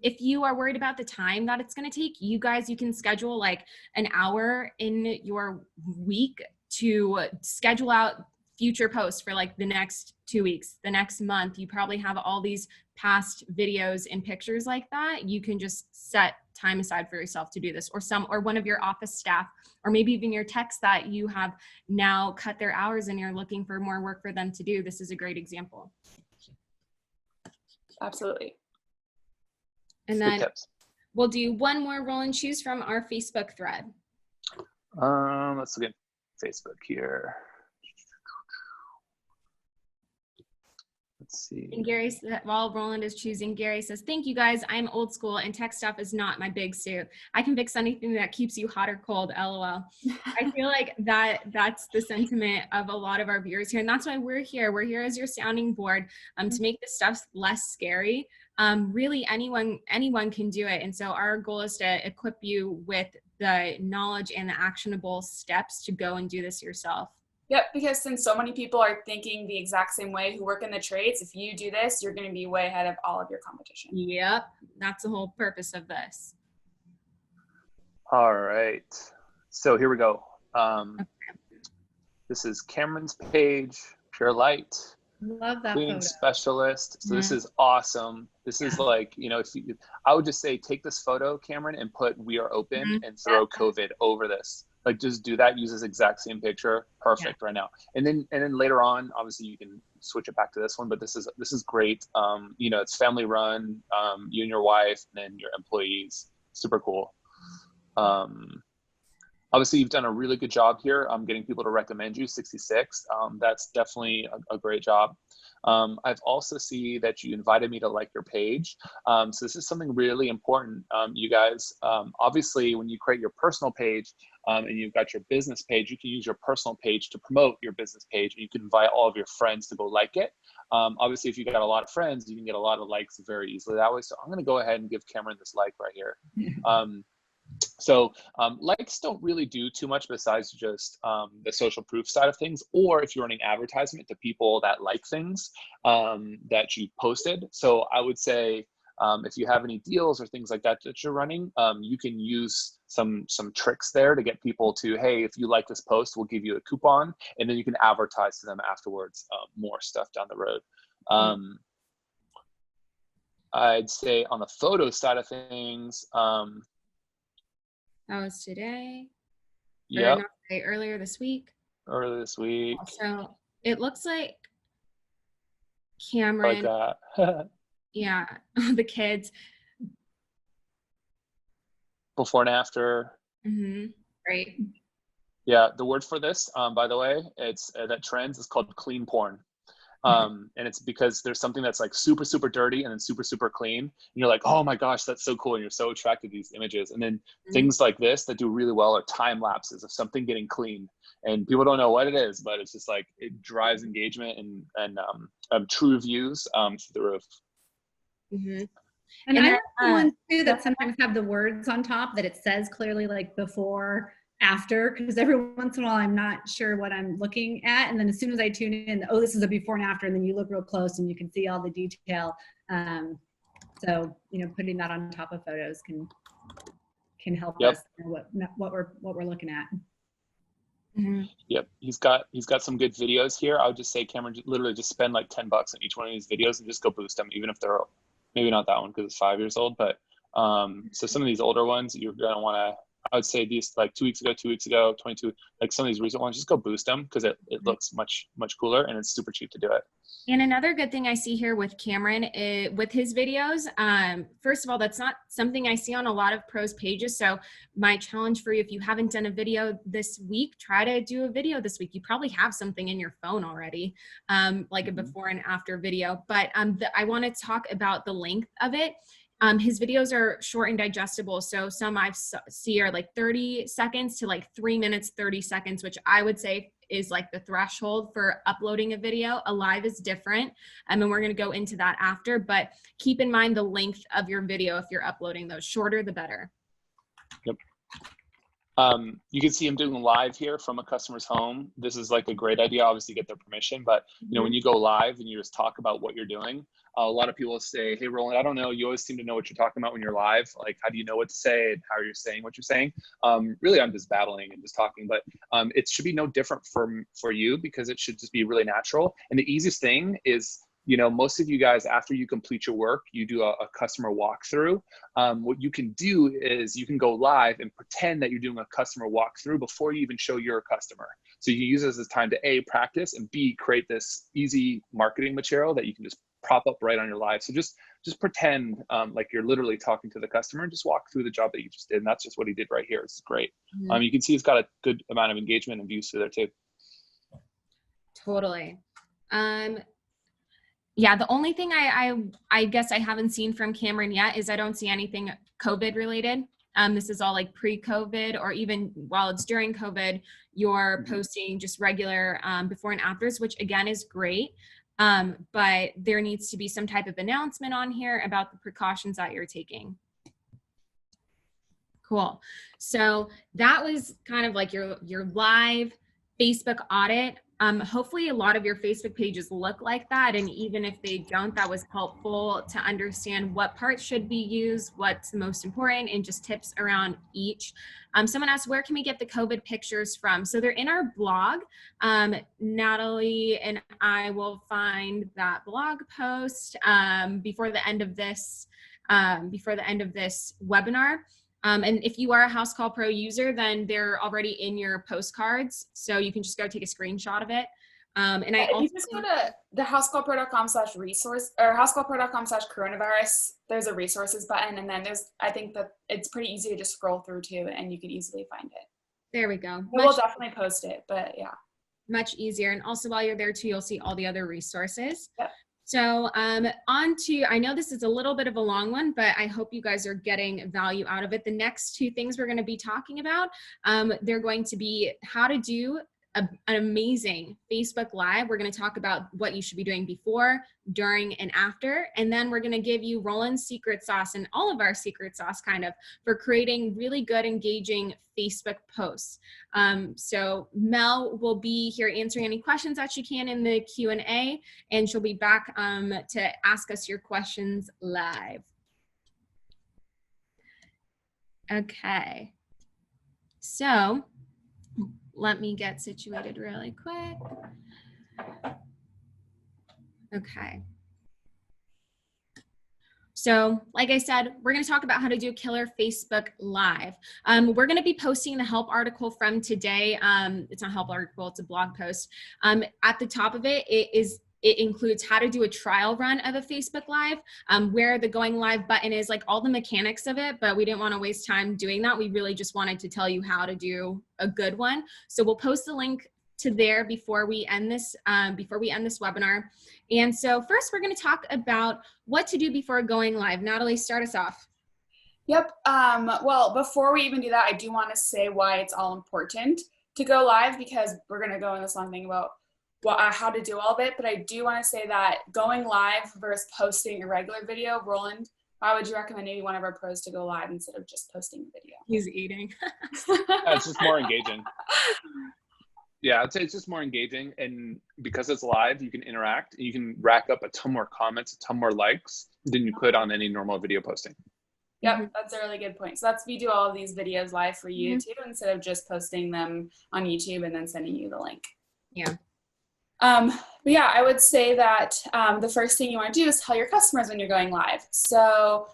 if you are worried about the time that it's going to take, you guys, you can schedule like an hour in your week to schedule out future posts for like the next 2 weeks, the next month. You probably have all these past videos and pictures like that. You can just set time aside for yourself to do this, or one of your office staff, or maybe even your techs that you have now cut their hours and you're looking for more work for them to do. This is a great example. Absolutely. And then we'll do one more roll and choose from our Facebook thread. Let's look at Facebook here. Let's see. And Gary said, while Roland is choosing, Gary says, thank you guys. I'm old school and tech stuff is not my big suit. I can fix anything that keeps you hot or cold, LOL. I feel like that's the sentiment of a lot of our viewers here. And that's why we're here. We're here as your sounding board to make this stuff less scary. Really anyone can do it. And so our goal is to equip you with the knowledge and the actionable steps to go and do this yourself. Yep, because since so many people are thinking the exact same way who work in the trades, if you do this, you're going to be way ahead of all of your competition. Yep, that's the whole purpose of this. All right, so here we go. Okay. This is Cameron's page, Pure Light. Love that Cleaning photo. specialist. So this is awesome. This is like, you know, I would just say take this photo, Cameron, and put "we are open" and throw COVID over this. Like, just do that. Use this exact same picture. Perfect right now. And then later on, obviously you can switch it back to this one. But this is great. You know, it's family run. You and your wife, and then your employees. Super cool. Obviously, you've done a really good job here. Getting people to recommend you. 66. That's definitely a great job. I've also see that you invited me to like your page. So this is something really important, you guys. Obviously, when you create your personal page and you've got your business page, you can use your personal page to promote your business page, and you can invite all of your friends to go like it. Obviously, if you got a lot of friends, you can get a lot of likes very easily that way. So I'm going to go ahead and give Cameron this like right here. So likes don't really do too much besides just the social proof side of things, or if you're running advertisement to people that like things that you posted. So I would say if you have any deals or things like that that you're running, you can use some tricks there to get people to, hey, if you like this post, we'll give you a coupon, and then you can advertise to them afterwards, more stuff down the road. I'd say on the photo side of things, that was today. Yeah. Earlier this week. Earlier this week. So it looks like Cameron. Like that. Yeah, the kids. Before and after. Great. Yeah, the word for this, by the way, it's that trends is called clean porn. And it's because there's something that's like super, super dirty and then super, super clean. And you're like, oh my gosh, that's so cool. And you're so attracted to these images. And then things like this that do really well are time lapses of something getting clean. And people don't know what it is, but it's just like, it drives engagement and true views through the roof. And I like the ones too that sometimes have the words on top that it says clearly, like before after, because every once in a while I'm not sure what I'm looking at, and then as soon as I tune in, oh, this is a before and after, and then you look real close and you can see all the detail. So putting that on top of photos can help Yep. us know what we're looking at. Mm-hmm. Yep, he's got some good videos here. I would just say, Cameron, literally just spend like $10 on each one of these videos and just go boost them, even if they're maybe not that one because it's 5 years old, but so some of these older ones you're gonna want to. I would say these like 2 weeks ago, 22, like some of these recent ones, just go boost them because it looks much cooler and it's super cheap to do it. And another good thing I see here with Cameron with his videos, first of all, that's not something I see on a lot of pros pages. So my challenge for you, if you haven't done a video this week, try to do a video this week. You probably have something in your phone already, like a before and after video. But I want to talk about the length of it. His videos are short and digestible. So some I see are like 30 seconds to like 3 minutes, 30 seconds, which I would say is like the threshold for uploading a video. A live is different. And we're going to go into that after, but keep in mind the length of your video. If you're uploading those, shorter, the better. Yep. You can see him doing live here from a customer's home. This is like a great idea, obviously get their permission, but when you go live and you just talk about what you're doing, a lot of people say, hey, Roland, I don't know. You always seem to know what you're talking about when you're live. Like, how do you know what to say and how are you saying what you're saying? Really, I'm just babbling and just talking, but it should be no different for you because it should just be really natural. And the easiest thing is, most of you guys, after you complete your work, you do a customer walkthrough. What you can do is you can go live and pretend that you're doing a customer walkthrough before you even show your customer. So you can use this as time to A, practice, and B, create this easy marketing material that you can just prop up right on your live. So just pretend like you're literally talking to the customer and just walk through the job that you just did. And that's just what he did right here. It's great. You can see he's got a good amount of engagement and views through there too. Totally. Yeah, the only thing I guess I haven't seen from Cameron yet is I don't see anything COVID related. This is all like pre-COVID, or even while it's during COVID, you're posting just regular before and afters, which again is great. But there needs to be some type of announcement on here about the precautions that you're taking. Cool. So that was kind of like your live Facebook audit. Hopefully a lot of your Facebook pages look like that. And even if they don't, that was helpful to understand what parts should be used, what's the most important, and just tips around each. Someone asked, where can we get the COVID pictures from? So they're in our blog. Natalie and I will find that blog post before the end of this webinar. And if you are a Housecall Pro user, then they're already in your postcards. So you can just go take a screenshot of it. And if you just go to the housecallpro.com/resource or housecallpro.com/coronavirus, there's a resources button. And then I think that it's pretty easy to just scroll through too, and you can easily find it. There we go. We'll definitely post it, but yeah. Much easier. And also while you're there too, you'll see all the other resources. Yep. So on to, I know this is a little bit of a long one, but I hope you guys are getting value out of it. The next two things we're going to be talking about, they're going to be how to do an amazing Facebook Live. We're going to talk about what you should be doing before, during, and after. And then we're going to give you Roland's secret sauce and all of our secret sauce kind of for creating really good, engaging Facebook posts. So Mel will be here answering any questions that she can in the Q&A, and she'll be back to ask us your questions live. Okay. So let me get situated really quick. Okay. So like I said, we're going to talk about how to do killer Facebook Live. We're going to be posting the help article from today. It's not a help article, it's a blog post. At the top of it, it includes how to do a trial run of a Facebook Live, where the going live button is, like all the mechanics of it, but we didn't want to waste time doing that. We really just wanted to tell you how to do a good one. So we'll post the link to there before we end this webinar. And so first we're going to talk about what to do before going live. Natalie, start us off. Yep. Well, before we even do that, I do want to say why it's all important to go live, because we're going to go in this long thing about how to do all of it. But I do want to say that going live versus posting a regular video, Roland Why would you recommend maybe one of our pros to go live instead of just posting the video? He's eating. It's just more engaging. Yeah, I'd say it's just more engaging, and because it's live, you can interact, and you can rack up a ton more comments, a ton more likes than you could on any normal video posting. Yep, that's a really good point. So we do all of these videos live for YouTube instead of just posting them on YouTube and then sending you the link. Yeah. But yeah, I would say that the first thing you want to do is tell your customers when you're going live. So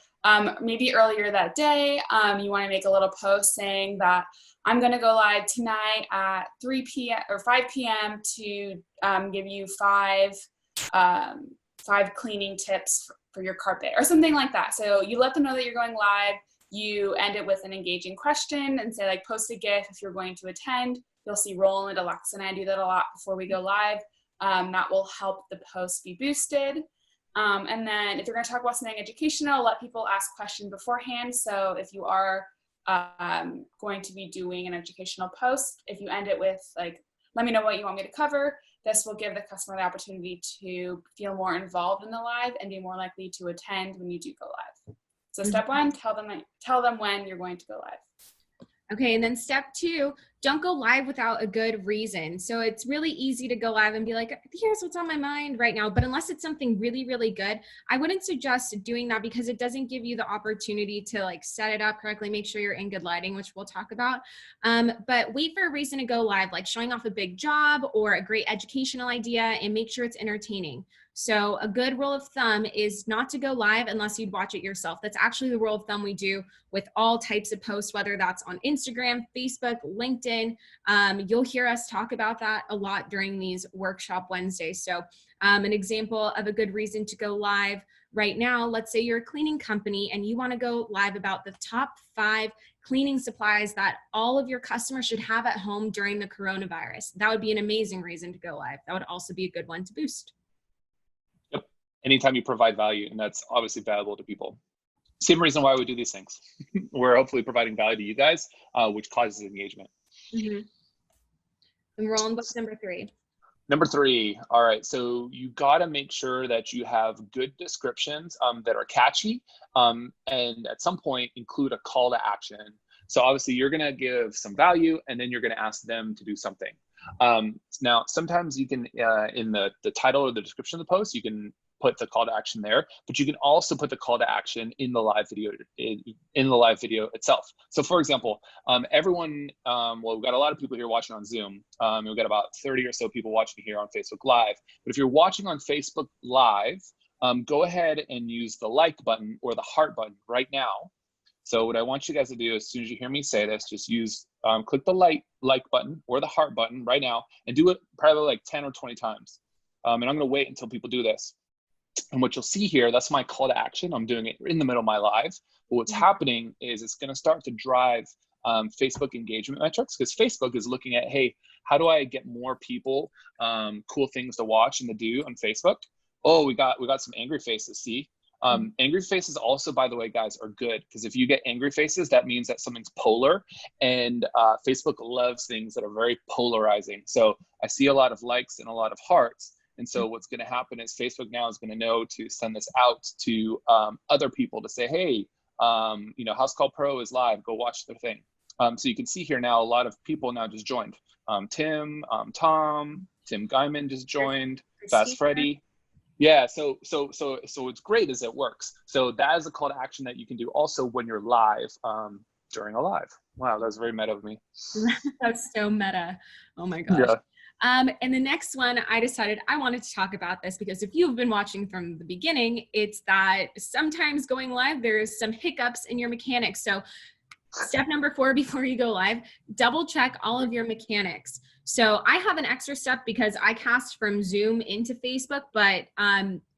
maybe earlier that day, you want to make a little post saying that I'm going to go live tonight at 3 p.m. or 5 p.m. to give you five cleaning tips for your carpet or something like that. So you let them know that you're going live. You end it with an engaging question and say, like, post a GIF if you're going to attend. You'll see Roland, Alexa, and I do that a lot before we go live. That will help the post be boosted. And then if you're going to talk about something educational, let people ask questions beforehand. So if you are going to be doing an educational post, if you end it with, like, let me know what you want me to cover, this will give the customer the opportunity to feel more involved in the live and be more likely to attend when you do go live. So step one, tell them when you're going to go live. Okay, and then step two, don't go live without a good reason. So it's really easy to go live and be like, here's what's on my mind right now. But unless it's something really, really good, I wouldn't suggest doing that because it doesn't give you the opportunity to, like, set it up correctly, make sure you're in good lighting, which we'll talk about. But wait for a reason to go live, like showing off a big job or a great educational idea, and make sure it's entertaining. So a good rule of thumb is not to go live unless you'd watch it yourself. That's actually the rule of thumb we do with all types of posts, whether that's on Instagram, Facebook, LinkedIn. You'll hear us talk about that a lot during these workshop Wednesdays. So an example of a good reason to go live right now, let's say you're a cleaning company and you want to go live about the top 5 cleaning supplies that all of your customers should have at home during the coronavirus. That would be an amazing reason to go live. That would also be a good one to boost. Anytime you provide value, and that's obviously valuable to people. Same reason why we do these things. We're hopefully providing value to you guys, which causes engagement. And Roland, what's number 3? Number 3, all right, so you gotta make sure that you have good descriptions that are catchy, and at some point include a call to action. So obviously you're gonna give some value and then you're gonna ask them to do something. Now, sometimes you can, in the title or the description of the post, you can put the call to action there, but you can also put the call to action in the live video, in the live video itself. So for example, everyone, well, we've got a lot of people here watching on Zoom. We've got about 30 or so people watching here on Facebook Live. But if you're watching on Facebook Live, go ahead and use the like button or the heart button right now. So what I want you guys to do, as soon as you hear me say this, just use, click the like button or the heart button right now and do it probably like 10 or 20 times. And I'm gonna wait until people do this. And what you'll see here, that's my call to action. I'm doing it in the middle of my live. But what's happening is it's going to start to drive Facebook engagement metrics, because Facebook is looking at, hey, how do I get more people cool things to watch and to do on Facebook? Oh, we got some angry faces. See, angry faces also, by the way, guys, are good, because if you get angry faces, that means that something's polar, and Facebook loves things that are very polarizing. So I see a lot of likes and a lot of hearts. And so what's going to happen is Facebook now is going to know to send this out to other people to say, hey, you know, Housecall Pro is live. Go watch their thing. So you can see here now a lot of people now just joined. Tim, Tom, Tim Guyman just joined. Fast Freddy. Yeah. So what's great is it works. So that is a call to action that you can do also when you're live during a live. Wow, that was very meta of me. That's so meta. Oh my gosh. Yeah. And the next one, I decided I wanted to talk about this because if you've been watching from the beginning, it's that sometimes going live, there's some hiccups in your mechanics. So step number 4 before you go live, double check all of your mechanics. So I have an extra step because I cast from Zoom into Facebook, but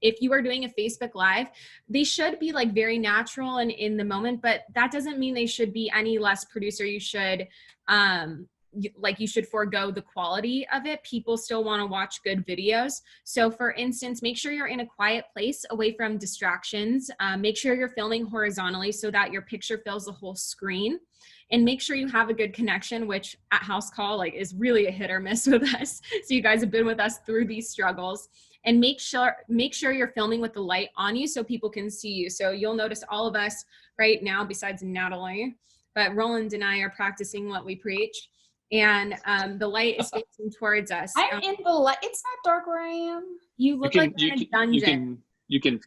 if you are doing a Facebook Live, they should be like very natural and in the moment, but that doesn't mean they should be any less produced, or you should you should forego the quality of it. People still want to watch good videos. So for instance, make sure you're in a quiet place away from distractions. Make sure you're filming horizontally so that your picture fills the whole screen. And make sure you have a good connection, which at Housecall is really a hit or miss with us. So you guys have been with us through these struggles. and make sure you're filming with the light on you so people can see you. So you'll notice all of us right now, besides Natalie, but Roland and I are practicing what we preach. And the light is facing towards us. I'm in the light. It's not dark where I am. You look like you're in a dungeon. You can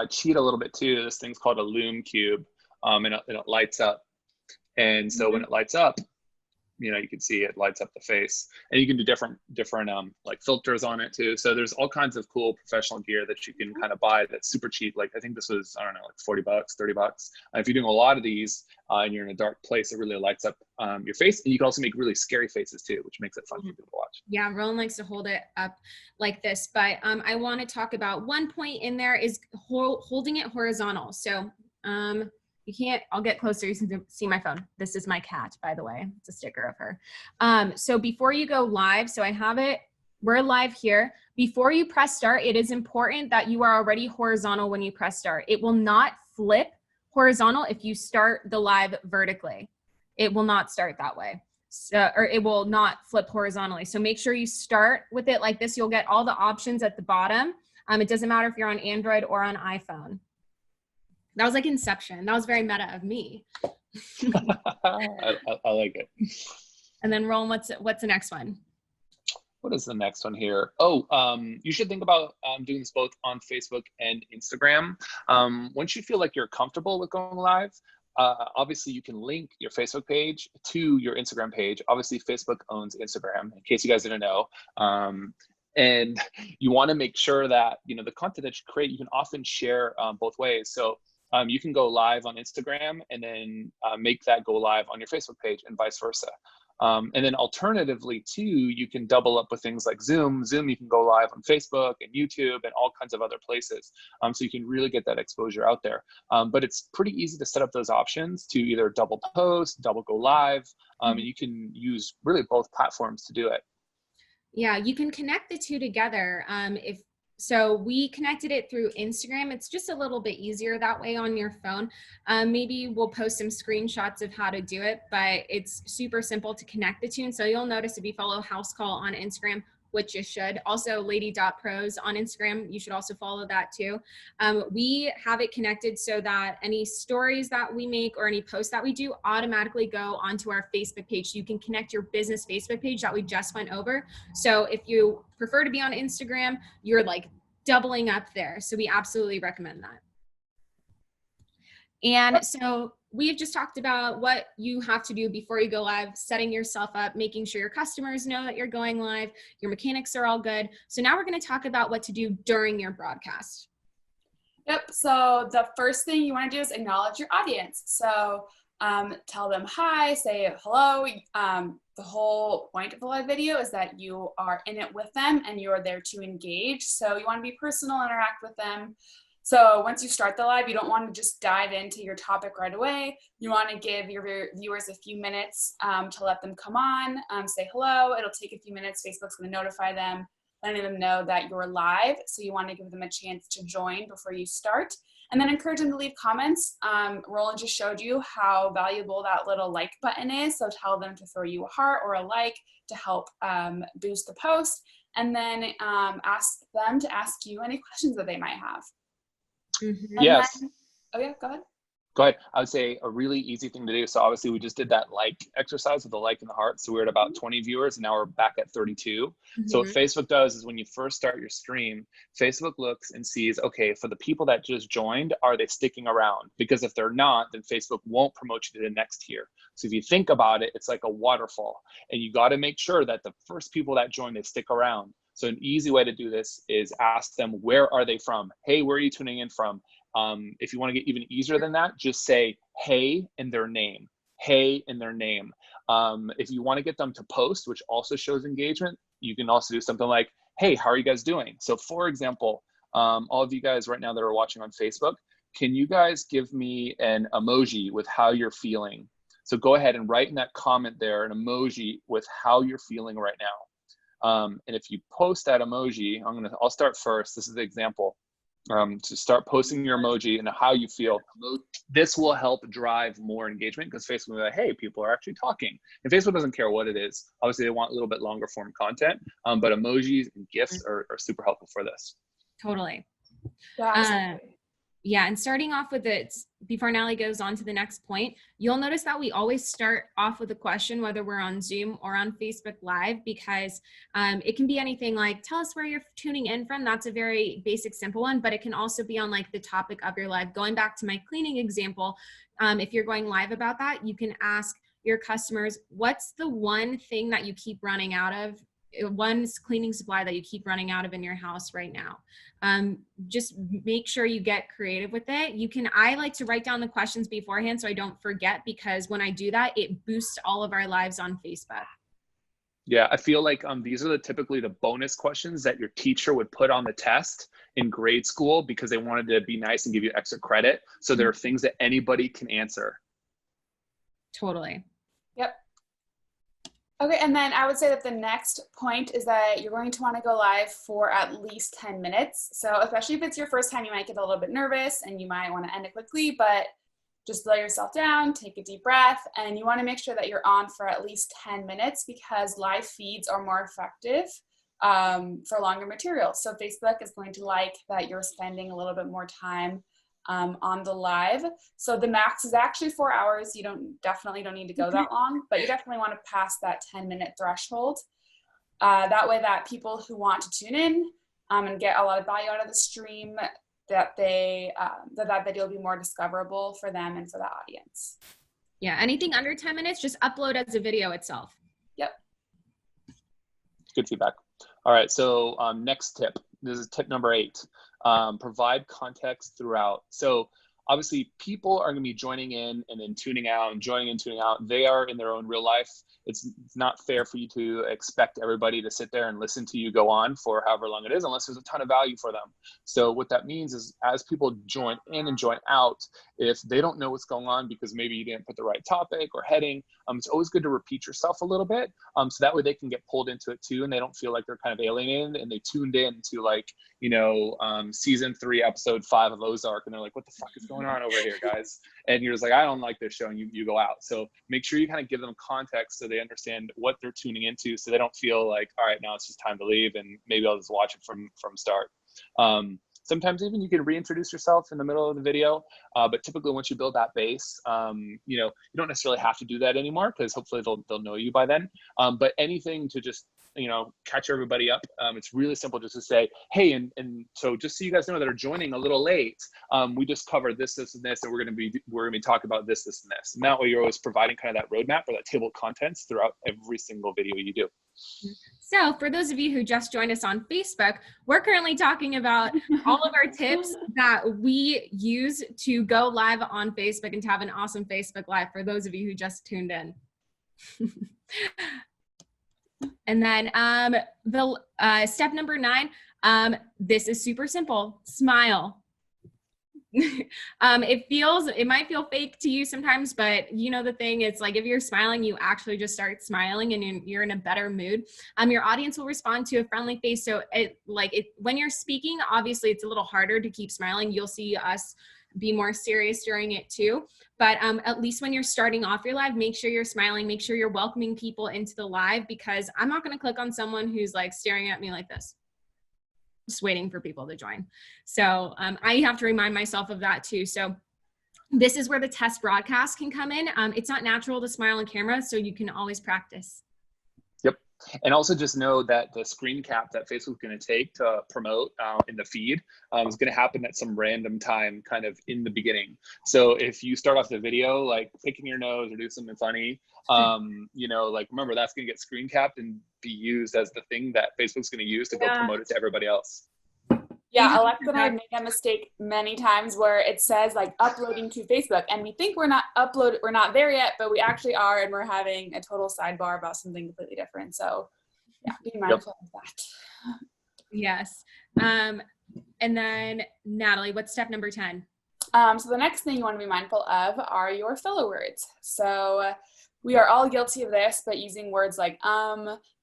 cheat a little bit too. This thing's called a Lume Cube, and it lights up. And so when it lights up, you know, you can see it lights up the face, and you can do different like filters on it too. So there's all kinds of cool professional gear that you can kind of buy that's super cheap. Like I think this was, I don't know, like $40, $30. If you're doing a lot of these and you're in a dark place, it really lights up your face. And you can also make really scary faces too, which makes it fun for people to watch. Yeah, Roland likes to hold it up like this, but I want to talk about one point in there is holding it horizontal. So you can't, I'll get closer, you can see my phone. This is my cat, by the way. It's a sticker of her. So before you go live, so I have it, we're live here. Before you press start, it is important that you are already horizontal when you press start. It will not flip horizontal if you start the live vertically. It will not start that way. So, or it will not flip horizontally. So make sure you start with it like this. You'll get all the options at the bottom. It doesn't matter if you're on Android or on iPhone. That was like Inception. That was very meta of me. I like it. And then Roland, what's the next one? What is the next one here? Oh, you should think about doing this both on Facebook and Instagram. Once you feel like you're comfortable with going live, obviously you can link your Facebook page to your Instagram page. Obviously Facebook owns Instagram, in case you guys didn't know. And you want to make sure that, you know, the content that you create, you can often share both ways. So you can go live on Instagram and then make that go live on your Facebook page and vice versa. And then alternatively too, you can double up with things like Zoom. Zoom, you can go live on Facebook and YouTube and all kinds of other places. So you can really get that exposure out there. But it's pretty easy to set up those options to either double post, double go live, and you can use really both platforms to do it. Yeah, you can connect the two together. So we connected it through Instagram. It's just a little bit easier that way on your phone. Maybe we'll post some screenshots of how to do it, but it's super simple to connect the two. And so you'll notice if you follow Housecall on Instagram, which you should. Also lady.pros on Instagram, you should also follow that too. We have it connected so that any stories that we make or any posts that we do automatically go onto our Facebook page. So you can connect your business Facebook page that we just went over. So if you prefer to be on Instagram, you're like doubling up there. So we absolutely recommend that. And so we've just talked about what you have to do before you go live, setting yourself up, making sure your customers know that you're going live, your mechanics are all good. So now we're going to talk about what to do during your broadcast. Yep. So the first thing you want to do is acknowledge your audience. So tell them hi, say hello. The whole point of the live video is that you are in it with them and you're there to engage. So you want to be personal, interact with them. So once you start the live, you don't want to just dive into your topic right away. You want to give your viewers a few minutes to let them come on, say hello. It'll take a few minutes. Facebook's going to notify them, letting them know that you're live. So you want to give them a chance to join before you start. And then encourage them to leave comments. Roland just showed you how valuable that little like button is. So tell them to throw you a heart or a like to help boost the post. And then ask them to ask you any questions that they might have. Yes. Then, oh yeah, go ahead. Go ahead. I would say a really easy thing to do. So obviously we just did that like exercise with the like and the heart. So we're at about 20 viewers and now we're back at 32. So what Facebook does is when you first start your stream, Facebook looks and sees, okay, for the people that just joined, are they sticking around? Because if they're not, then Facebook won't promote you to the next tier. So if you think about it, it's like a waterfall and you got to make sure that the first people that join, they stick around. So an easy way to do this is ask them, where are they from? Hey, where are you tuning in from? If you want to get even easier than that, just say, hey, and their name. Hey, and their name. If you want to get them to post, which also shows engagement, you can also do something like, hey, how are you guys doing? So for example, all of you guys right now that are watching on Facebook, can you guys give me an emoji with how you're feeling? So go ahead and write in that comment there an emoji with how you're feeling right now. And if you post that emoji, I'll start first. This is the example. to start posting your emoji and how you feel. This will help drive more engagement because Facebook will be like, hey, people are actually talking. And Facebook doesn't care what it is. Obviously, they want a little bit longer form content, but emojis and GIFs are super helpful for this. Totally. Yeah, absolutely. Yeah, and starting off with it, before Natalie goes on to the next point, you'll notice that we always start off with a question, whether we're on Zoom or on Facebook Live, because it can be anything like, tell us where you're tuning in from. That's a very basic, simple one, but it can also be on like the topic of your live. Going back to my cleaning example, if you're going live about that, you can ask your customers, what's the one thing that you keep running out of? One cleaning supply that you keep running out of in your house right now. Just make sure you get creative with it. I like to write down the questions beforehand so I don't forget, because when I do that, it boosts all of our lives on Facebook. Yeah, I feel like these are typically the bonus questions that your teacher would put on the test in grade school because they wanted to be nice and give you extra credit. So there are things that anybody can answer. Totally. Yep. Okay, and then I would say that the next point is that you're going to want to go live for at least 10 minutes. So especially if it's your first time, you might get a little bit nervous and you might want to end it quickly, but just slow yourself down, take a deep breath, and you want to make sure that you're on for at least 10 minutes because live feeds are more effective for longer material. So Facebook is going to like that you're spending a little bit more time on the live. So the max is actually 4 hours. You definitely don't need to go that long, but you definitely want to pass that 10-minute threshold. That way that people who want to tune in and get a lot of value out of the stream, that video will be more discoverable for them and for the audience. Yeah, anything under 10 minutes, just upload as a video itself. Yep. Good feedback. All right, so next tip. This is tip number 8. Provide context throughout. So obviously people are going to be joining in and then tuning out and joining in, tuning out. They are in their own real life. It's not fair for you to expect everybody to sit there and listen to you go on for however long it is, unless there's a ton of value for them. So what that means is as people join in and join out, if they don't know what's going on because maybe you didn't put the right topic or heading, it's always good to repeat yourself a little bit. So that way they can get pulled into it too, and they don't feel like they're kind of alienated and they tuned in to like, season 3, episode 5 of Ozark, and they're like, what the fuck is going on over here, guys? And you're just like, I don't like this show, and you go out. So make sure you kind of give them context so they understand what they're tuning into, so they don't feel like, all right, now it's just time to leave and maybe I'll just watch it from start. Sometimes even you can reintroduce yourself in the middle of the video, but typically once you build that base, you don't necessarily have to do that anymore because hopefully they'll know you by then. But anything to just catch everybody up. It's really simple just to say, hey, and so just so you guys know that are joining a little late, we just covered this, and this, and we're gonna be talking about this, and this. And that way you're always providing kind of that roadmap or that table of contents throughout every single video you do. So for those of you who just joined us on Facebook, we're currently talking about all of our tips that we use to go live on Facebook and to have an awesome Facebook Live for those of you who just tuned in. And then the step number 9, this is super simple, smile. It might feel fake to you sometimes, but the thing is, like, if you're smiling, you actually just start smiling and you're in a better mood. Your audience will respond to a friendly face. So when you're speaking, obviously it's a little harder to keep smiling. You'll see us be more serious during it too. But at least when you're starting off your live, make sure you're smiling, make sure you're welcoming people into the live, because I'm not going to click on someone who's like staring at me like this, just waiting for people to join. So I have to remind myself of that too. So this is where the test broadcast can come in. It's not natural to smile on camera, so you can always practice. Yep. And also just know that the screen cap that Facebook's going to take to promote in the feed is going to happen at some random time kind of in the beginning. So if you start off the video like picking your nose or do something funny, remember that's going to get screen capped and be used as the thing that Facebook's going to use to go promote it to everybody else. Yeah, Alexa and I have made that mistake many times where it says like uploading to Facebook, and we think we're not there yet, but we actually are, and we're having a total sidebar about something completely different. So yeah, be mindful of that. Yes. And then Natalie, what's step number 10? So the next thing you want to be mindful of are your filler words. So we are all guilty of this, but using words like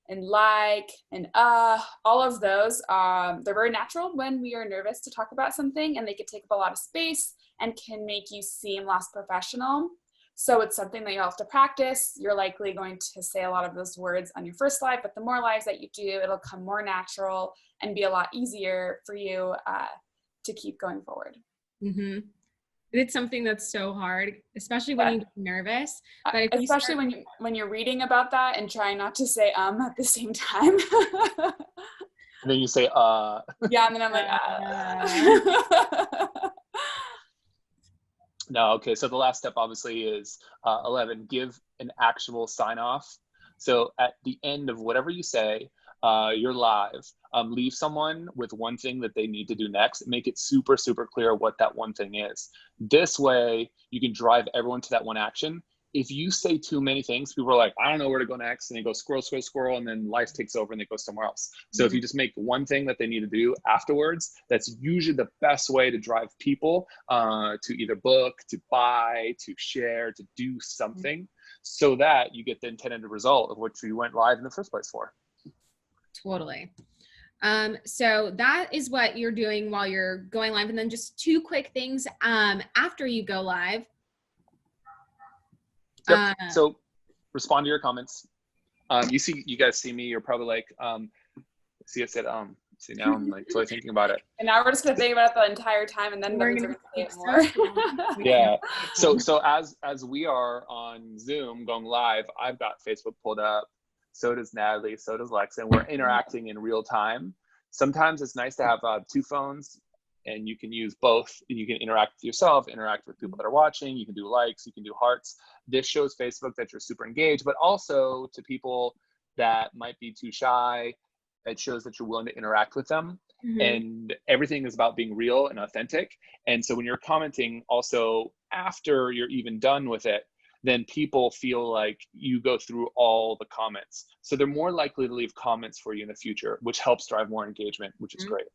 and like and all of those, they're very natural when we are nervous to talk about something, and they can take up a lot of space and can make you seem less professional. So it's something that you'll have to practice. You're likely going to say a lot of those words on your first live, but the more lives that you do, it'll come more natural and be a lot easier for you to keep going forward. Mm-hmm. It's something that's so hard, especially when you get nervous. But if especially when you're reading about that and trying not to say at the same time. And then you say Yeah, and then I'm like No, okay. So the last step obviously is 11, give an actual sign off. So at the end of whatever you say, you're live, leave someone with one thing that they need to do next. Make it super, super clear what that one thing is. This way you can drive everyone to that one action. If you say too many things, people are like, I don't know where to go next. And they go scroll, scroll, scroll, and then life takes over and they go somewhere else. So if you just make one thing that they need to do afterwards, that's usually the best way to drive people to either book, to buy, to share, to do something, so that you get the intended result of what you went live in the first place for. Totally. So that is what you're doing while you're going live. And then just two quick things after you go live. Yep. So respond to your comments. You guys see me, you're probably like, see, I said, see, now I'm like totally thinking about it. And now we're just gonna think about it the entire time, and then we're gonna say it more. Yeah. So as we are on Zoom going live, I've got Facebook pulled up. So does Natalie. So does Lex, and we're interacting in real time. Sometimes it's nice to have two phones, and you can use both. You can interact with yourself, interact with people that are watching. You can do likes, you can do hearts. This shows Facebook that you're super engaged, but also to people that might be too shy, it shows that you're willing to interact with them. Mm-hmm. And everything is about being real and authentic. And so when you're commenting, also after you're even done with it, then people feel like you go through all the comments. So they're more likely to leave comments for you in the future, which helps drive more engagement, which is great.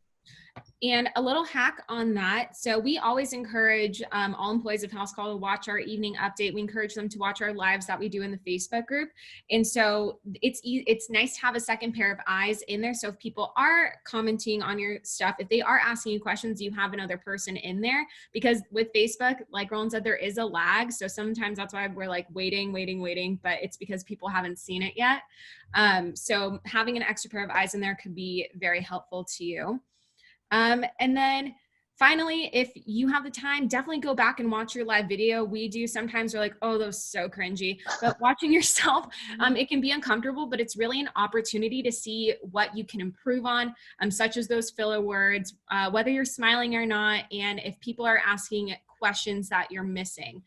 And a little hack on that. So we always encourage all employees of Housecall to watch our evening update. We encourage them to watch our lives that we do in the Facebook group. And so it's nice to have a second pair of eyes in there. So if people are commenting on your stuff, if they are asking you questions, you have another person in there, because with Facebook, like Roland said, there is a lag. So sometimes that's why we're like waiting, but it's because people haven't seen it yet. So having an extra pair of eyes in there could be very helpful to you. And then finally, if you have the time, definitely go back and watch your live video. We do sometimes we're like, oh, that was so cringy, but watching yourself, it can be uncomfortable, but it's really an opportunity to see what you can improve on, such as those filler words, whether you're smiling or not, and if people are asking questions that you're missing.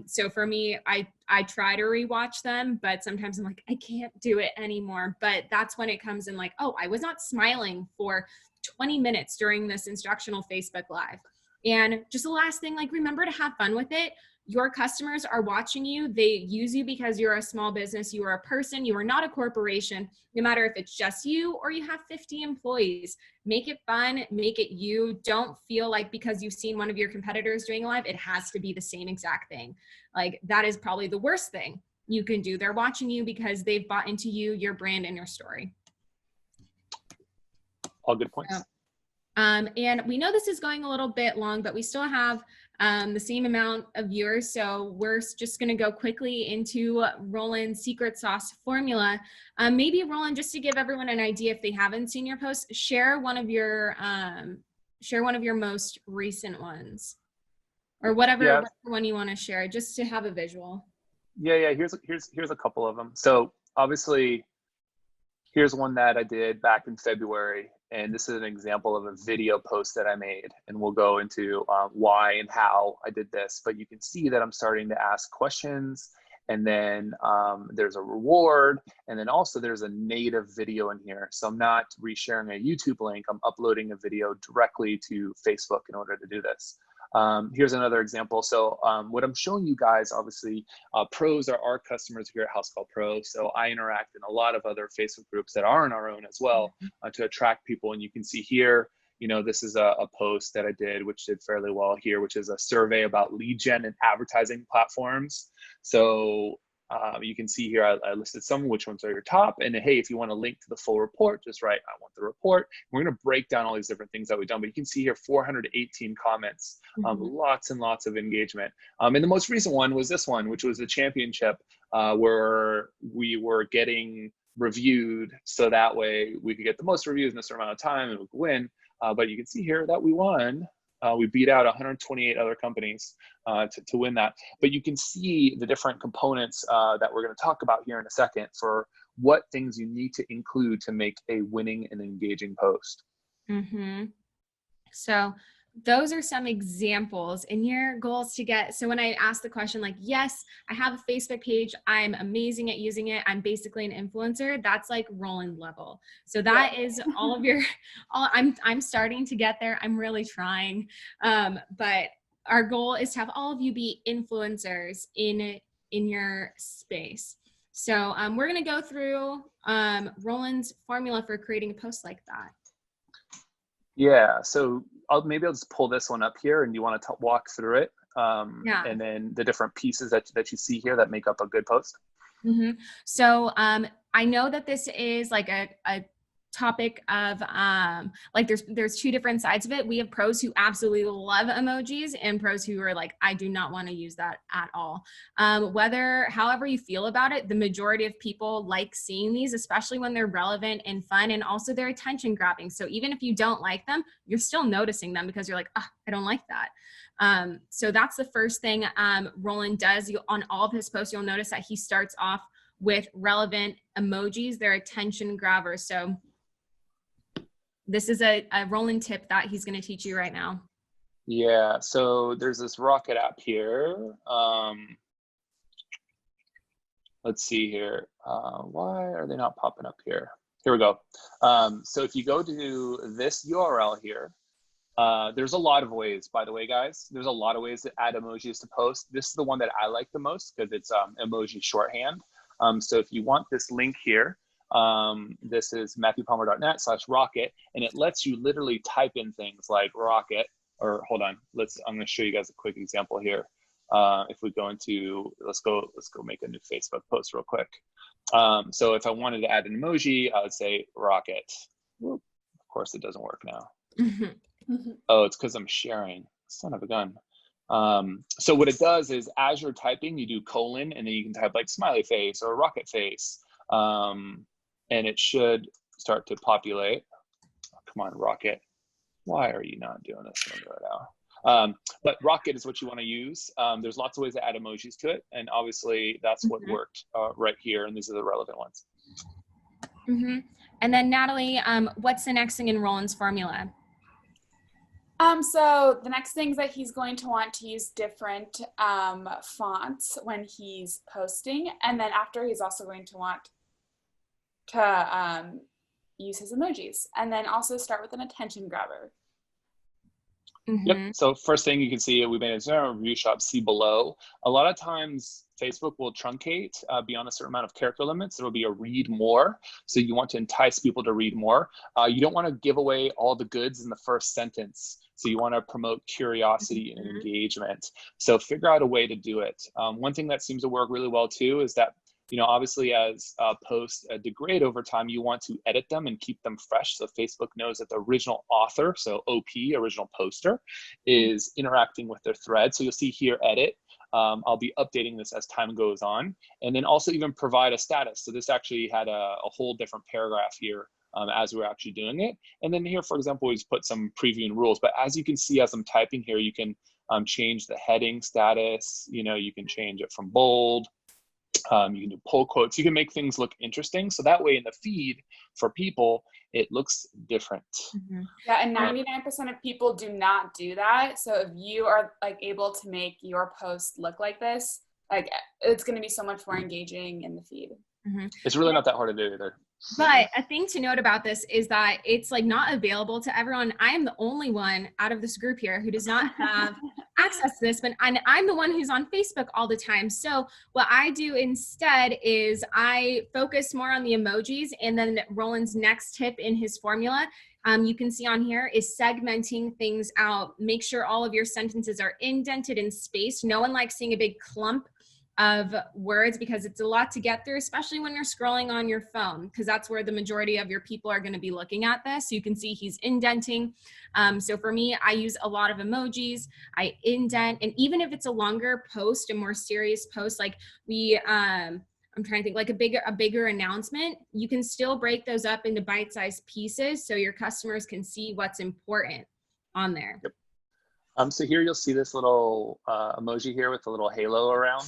So for me, I try to rewatch them, but sometimes I'm like, I can't do it anymore. But that's when it comes in like, oh, I was not smiling for 20 minutes during this instructional Facebook Live. And just the last thing, like, remember to have fun with it. Your customers are watching you. They use you because you're a small business. You are a person. You are not a corporation. No matter if it's just you or you have 50 employees, make it fun, make it you. Don't feel like because you've seen one of your competitors doing a live, it has to be the same exact thing. Like, that is probably the worst thing you can do. They're watching you because they've bought into you, your brand, and your story. All good points. And we know this is going a little bit long, but we still have the same amount of viewers. So we're just going to go quickly into Roland's secret sauce formula. Maybe Roland, just to give everyone an idea, if they haven't seen your post, share one of your most recent ones, or whatever one you want to share, just to have a visual. Yeah. Here's a couple of them. So obviously, here's one that I did back in February. And this is an example of a video post that I made, and we'll go into why and how I did this. But you can see that I'm starting to ask questions, and then there's a reward, and then also there's a native video in here. So I'm not resharing a YouTube link, I'm uploading a video directly to Facebook in order to do this. Here's another example. So what I'm showing you guys, obviously, pros are our customers here at Housecall Pro. So I interact in a lot of other Facebook groups that aren't our own as well to attract people. And you can see here, this is a post that I did, which did fairly well here, which is a survey about lead gen and advertising platforms. So You can see here, I listed some, which ones are your top. And then, hey, if you want to link to the full report, just write, I want the report. We're going to break down all these different things that we've done. But you can see here, 418 comments, lots and lots of engagement. And the most recent one was this one, which was the championship, where we were getting reviewed. So that way we could get the most reviews in a certain amount of time and we could win. But you can see here that we won. We beat out 128 other companies to win that. But you can see the different components that we're going to talk about here in a second for what things you need to include to make a winning and engaging post. So those are some examples, and your goal is to get, so when I ask the question like, yes, I have a Facebook page, I'm amazing at using it, I'm basically an influencer, that's like Roland level. So that is all of your, I'm starting to get there. I'm really trying. But our goal is to have all of you be influencers in your space. So we're going to go through Roland's formula for creating a post like that. Yeah, so maybe I'll just pull this one up here, and you want to walk through it, and then the different pieces that you see here that make up a good post. So I know that this is like a topic of like there's two different sides of it. We have pros who absolutely love emojis and pros who are like, I do not want to use that at all. However you feel about it, the majority of people like seeing these, especially when they're relevant and fun, and also they're attention grabbing. So even if you don't like them, you're still noticing them because you're like, oh, I don't like that. So that's the first thing Roland does. On all of his posts, you'll notice that he starts off with relevant emojis. They're attention grabbers. So this is a Roland tip that he's going to teach you right now. Yeah, so there's this Rocket app here. Let's see here. Why are they not popping up here? Here we go. So if you go to this URL here, there's a lot of ways, by the way, guys. There's a lot of ways to add emojis to post. This is the one that I like the most because it's emoji shorthand. So if you want this link here, this is matthewpalmer.net/rocket, and it lets you literally type in things like rocket, or hold on, I'm going to show you guys a quick example here. If we go into, let's go make a new Facebook post real quick. So if I wanted to add an emoji, I would say rocket. Whoop. Of course, it doesn't work now. Oh, it's because I'm sharing. Son of a gun. So what it does is, as you're typing, you do colon, and then you can type like smiley face or rocket face. And it should start to populate. Oh, come on, Rocket. Why are you not doing this right now? But Rocket is what you want to use. There's lots of ways to add emojis to it. And obviously that's what worked right here. And these are the relevant ones. And then Natalie, what's the next thing in Roland's formula? So the next thing is that he's going to want to use different fonts when he's posting. And then after, he's also going to want to use his emojis, and then also start with an attention grabber. Yep. So first thing you can see, we made a review shop, see below. A lot of times Facebook will truncate beyond a certain amount of character limits. There will be a read more. So you want to entice people to read more. You don't want to give away all the goods in the first sentence. So you want to promote curiosity and engagement. So figure out a way to do it. One thing that seems to work really well too is that, you know, obviously as posts degrade over time, you want to edit them and keep them fresh. So Facebook knows that the original author, so OP, original poster, is interacting with their thread. So you'll see here, edit. I'll be updating this as time goes on. And then also even provide a status. So this actually had a whole different paragraph here as we're actually doing it. And then here, for example, we just put some previewing rules. But as you can see, as I'm typing here, you can change the heading status. You know, you can change it from bold. You can do pull quotes. You can make things look interesting. So that way in the feed for people, it looks different. Yeah, and 99% of people do not do that. So if you are like able to make your post look like this, like it's going to be so much more engaging in the feed. It's really not that hard to do either. But a thing to note about this is that it's like not available to everyone. I am the only one out of this group here who does not have access to this, but I'm the one who's on Facebook all the time. So what I do instead is I focus more on the emojis, and then Roland's next tip in his formula, you can see on here, is segmenting things out. Make sure all of your sentences are indented and spaced. No one likes seeing a big clump of words because it's a lot to get through, especially when you're scrolling on your phone, because that's where the majority of your people are going to be looking at this. So you can see he's indenting. So for me, I use a lot of emojis. I indent, and even if it's a longer post, a more serious post, like I'm trying to think, like a bigger announcement, you can still break those up into bite-sized pieces so your customers can see what's important on there. Yep. So here you'll see this little emoji here with a little halo around.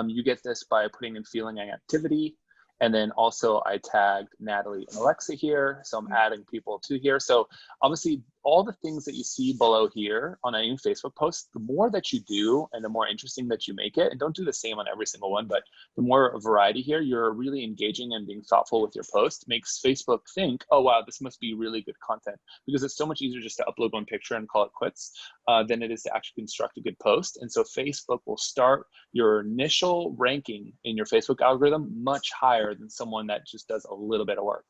You get this by putting in feeling and activity. And then also I tagged Natalie and Alexa here. So I'm adding people to here. So obviously all the things that you see below here on any Facebook post, the more that you do and the more interesting that you make it, and don't do the same on every single one, but the more variety here, you're really engaging and being thoughtful with your post, makes Facebook think, oh, wow, this must be really good content, because it's so much easier just to upload one picture and call it quits than it is to actually construct a good post. And so Facebook will start your initial ranking in your Facebook algorithm much higher than someone that just does a little bit of work.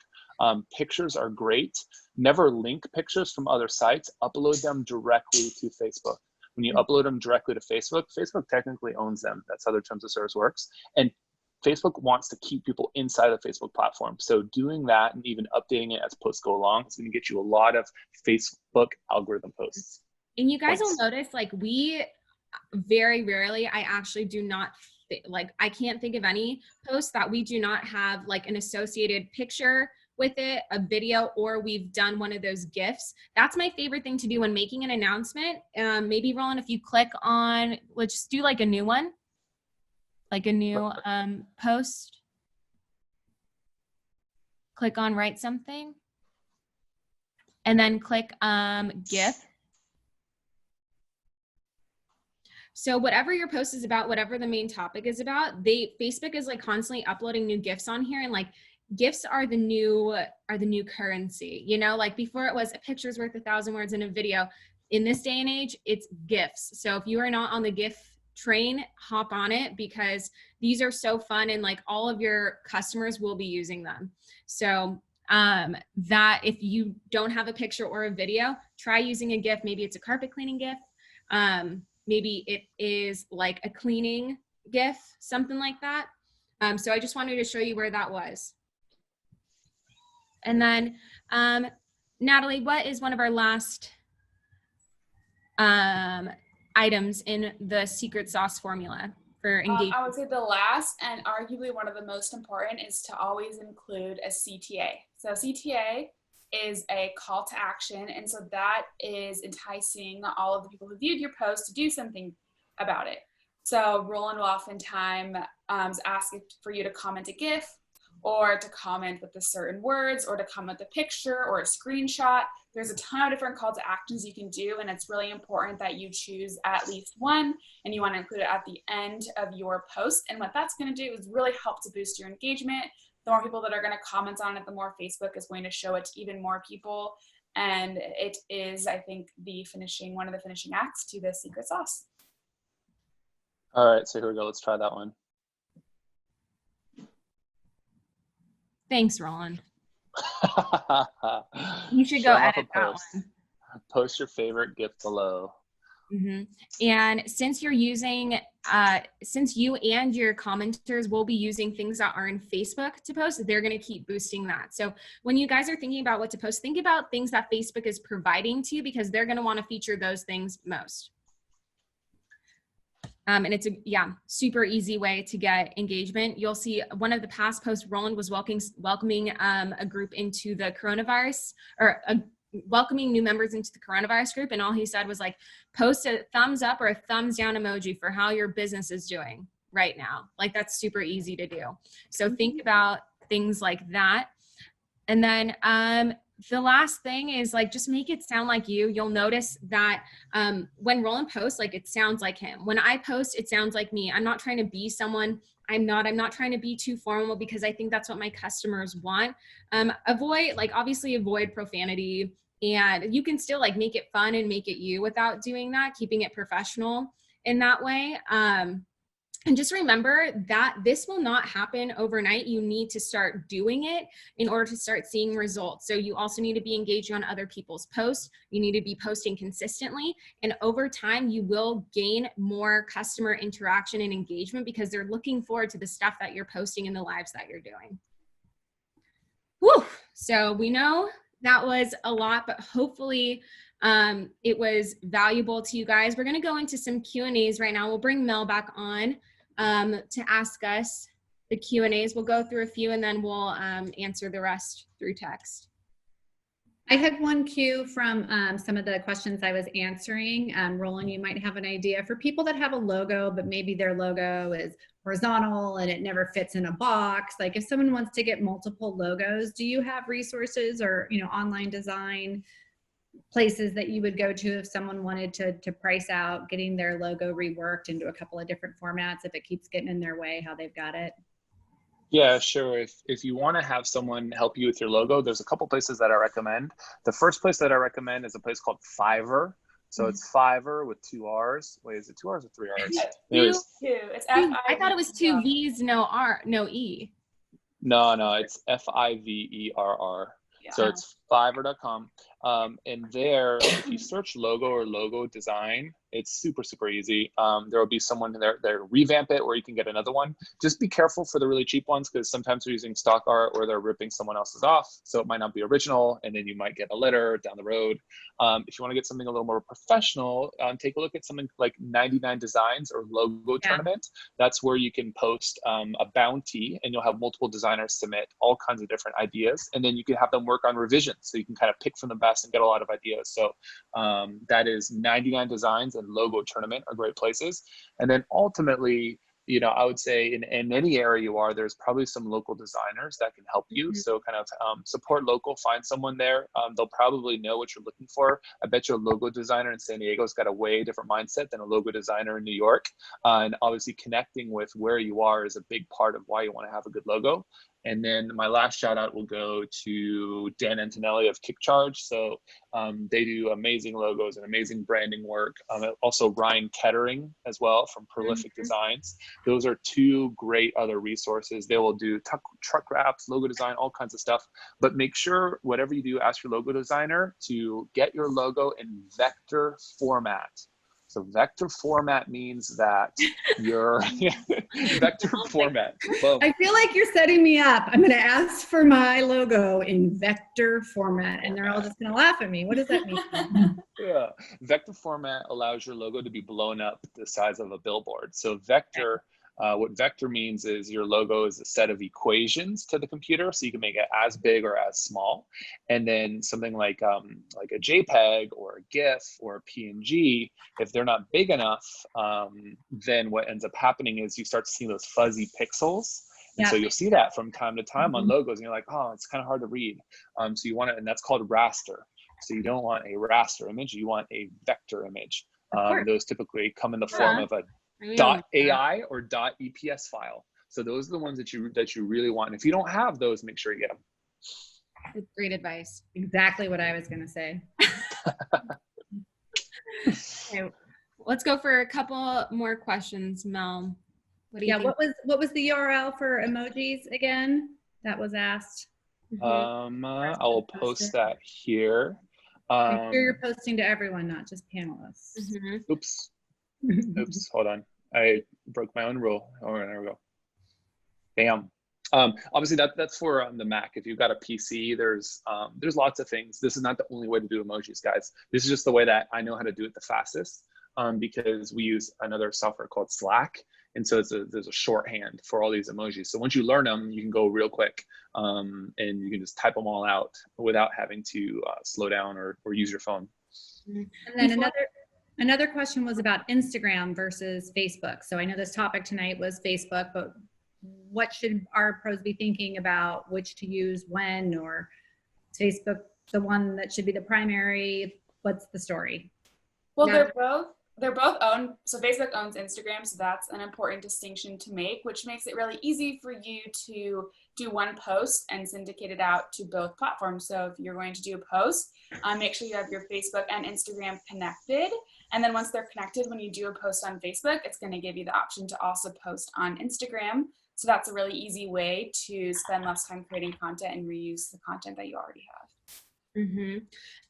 Pictures are great. Never link pictures from other sites. Upload them directly to Facebook. When you upload them directly to Facebook, Facebook technically owns them. That's how their terms of service works. And Facebook wants to keep people inside the Facebook platform. So doing that and even updating it as posts go along is going to get you a lot of Facebook algorithm posts. And you guys will notice, like, we very rarely, I actually do not, like, I can't think of any posts that we do not have like an associated picture with it, a video, or we've done one of those GIFs. That's my favorite thing to do when making an announcement. Maybe Roland, if you click on, let's just do like a new one, like a new post. Click on write something, and then click GIF. So whatever your post is about, whatever the main topic is about, Facebook is like constantly uploading new GIFs on here, and like GIFs are the new currency. You know, like before it was a picture's worth 1,000 words in a video. In this day and age, it's GIFs. So if you are not on the GIF train, hop on it, because these are so fun and like all of your customers will be using them. So that if you don't have a picture or a video, try using a GIF. Maybe it's a carpet cleaning GIF. Maybe it is like a cleaning GIF, something like that. So I just wanted to show you where that was. And then, Natalie, what is one of our last items in the secret sauce formula for engagement? I would say the last and arguably one of the most important is to always include a CTA. So CTA is a call to action, and so that is enticing all of the people who viewed your post to do something about it. So Roland will oftentimes ask for you to comment a GIF, or to comment with the certain words, or to comment with a picture or a screenshot. There's a ton of different call to actions you can do, and it's really important that you choose at least one, and you want to include it at the end of your post. And what that's going to do is really help to boost your engagement. The more people that are going to comment on it, the more Facebook is going to show it to even more people. And it is, I think, one of the finishing acts to the secret sauce. All right, so here we go. Let's try that one. Thanks, Roland. You should go edit that one. Post your favorite GIF below. Mm-hmm. And since you're using, since you and your commenters will be using things that are in Facebook to post, they're going to keep boosting that. So when you guys are thinking about what to post, think about things that Facebook is providing to you, because they're going to want to feature those things most. And it's a super easy way to get engagement. You'll see one of the past posts, Roland was welcoming a group into the coronavirus, or welcoming new members into the coronavirus group. And all he said was like, post a thumbs up or a thumbs down emoji for how your business is doing right now. Like, that's super easy to do. So think about things like that. And then the last thing is like, just make it sound like you. You'll notice that when Roland posts, like, it sounds like him. When I post, it sounds like me. I'm not trying to be someone I'm not trying to be too formal, because I think that's what my customers want. Obviously avoid profanity, and you can still like make it fun and make it you without doing that, keeping it professional in that way. And just remember that this will not happen overnight. You need to start doing it in order to start seeing results. So you also need to be engaging on other people's posts. You need to be posting consistently. And over time, you will gain more customer interaction and engagement because they're looking forward to the stuff that you're posting in the lives that you're doing. Whew. So we know that was a lot, but hopefully it was valuable to you guys. We're going to go into some Q&As right now. We'll bring Mel back on to ask us the Q&As. We'll go through a few and then we'll answer the rest through text. I had one cue from some of the questions I was answering. Roland, you might have an idea for people that have a logo, but maybe their logo is horizontal and it never fits in a box. Like if someone wants to get multiple logos, do you have resources or, you know, online design places that you would go to if someone wanted to price out getting their logo reworked into a couple of different formats if it keeps getting in their way how they've got it? Yeah, sure. If you want to have someone help you with your logo, there's a couple places that I recommend. The first place that I recommend is a place called Fiverr. So it's Fiverr with 2 R's. Wait, is it 2 R's or 3 R's? Two. It's F-I-V-E-R. I thought it was 2 V's, no R, no E. No, it's Fiverr. Yeah. So it's Fiverr.com. And there, if you search logo or logo design, it's super, super easy. There will be someone there revamp it, or you can get another one. Just be careful for the really cheap ones, because sometimes they're using stock art or they're ripping someone else's off. So it might not be original, and then you might get a letter down the road. If you want to get something a little more professional, take a look at something like 99 Designs or Logo Tournament. That's where you can post a bounty, and you'll have multiple designers submit all kinds of different ideas, and then you can have them work on revisions. So you can kind of pick from the best and get a lot of ideas. So that is 99 Designs and Logo Tournament are great places. And then ultimately, you know, I would say in any area you are, there's probably some local designers that can help you. So kind of support local, find someone there. They'll probably know what you're looking for. I bet you a logo designer in San Diego's got a way different mindset than a logo designer in New York. And obviously connecting with where you are is a big part of why you want to have a good logo. And then my last shout out will go to Dan Antonelli of KickCharge. So they do amazing logos and amazing branding work. Also Ryan Kettering as well from Prolific Designs. Those are 2 great other resources. They will do truck wraps, logo design, all kinds of stuff. But make sure whatever you do, ask your logo designer to get your logo in vector format. So vector format means that your vector format. Boom. I feel like you're setting me up. I'm going to ask for my logo in vector format, and they're all just going to laugh at me. What does that mean? Yeah, vector format allows your logo to be blown up the size of a billboard. So vector, what vector means is your logo is a set of equations to the computer, so you can make it as big or as small. And then something like a JPEG or a GIF or a PNG, if they're not big enough, then what ends up happening is you start seeing those fuzzy pixels. And so you'll see that from time to time on logos, and you're like, oh, it's kind of hard to read. So you want it, and that's called raster. So you don't want a raster image, you want a vector image. Those typically come in the form of a .ai or .eps file. So those are the ones that you really want. And if you don't have those, make sure you get them. That's great advice. Exactly what I was going to say. Okay, let's go for a couple more questions, Mel. What do you think? What was the URL for emojis again? That was asked. I will post that here. Make sure you're posting to everyone, not just panelists. Oops, hold on. I broke my own rule. Oh, there we go. Bam. Obviously that's for the Mac. If you've got a PC, there's lots of things. This is not the only way to do emojis, guys. This is just the way that I know how to do it the fastest, because we use another software called Slack. And so there's a shorthand for all these emojis. So once you learn them, you can go real quick, and you can just type them all out without having to slow down or use your phone. And then another question was about Instagram versus Facebook. So I know this topic tonight was Facebook, but what should our pros be thinking about which to use when, or is Facebook the one that should be the primary? What's the story? Well, they're both owned. So Facebook owns Instagram. So that's an important distinction to make, which makes it really easy for you to do one post and syndicate it out to both platforms. So if you're going to do a post, make sure you have your Facebook and Instagram connected. And then once they're connected, when you do a post on Facebook, it's going to give you the option to also post on Instagram. So that's a really easy way to spend less time creating content and reuse the content that you already have. Mm-hmm.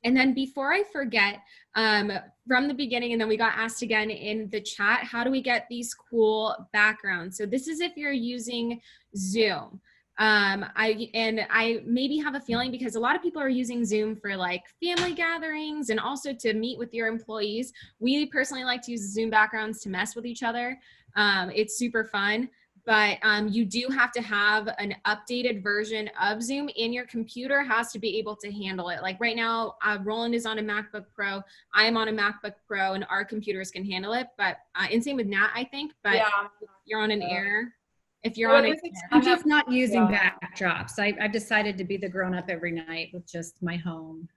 And then before I forget, from the beginning, and then we got asked again in the chat, how do we get these cool backgrounds? So this is if you're using Zoom. I maybe have a feeling because a lot of people are using Zoom for like family gatherings and also to meet with your employees. We personally like to use Zoom backgrounds to mess with each other. It's super fun. But you do have to have an updated version of Zoom, and your computer has to be able to handle it. Like right now, Roland is on a MacBook Pro, I'm on a MacBook Pro, and our computers can handle it. But and same with Nat, I think. But Yeah. if you're on an Air, if you're on an Air. I'm just not using backdrops. I've decided to be the grown-up every night with just my home.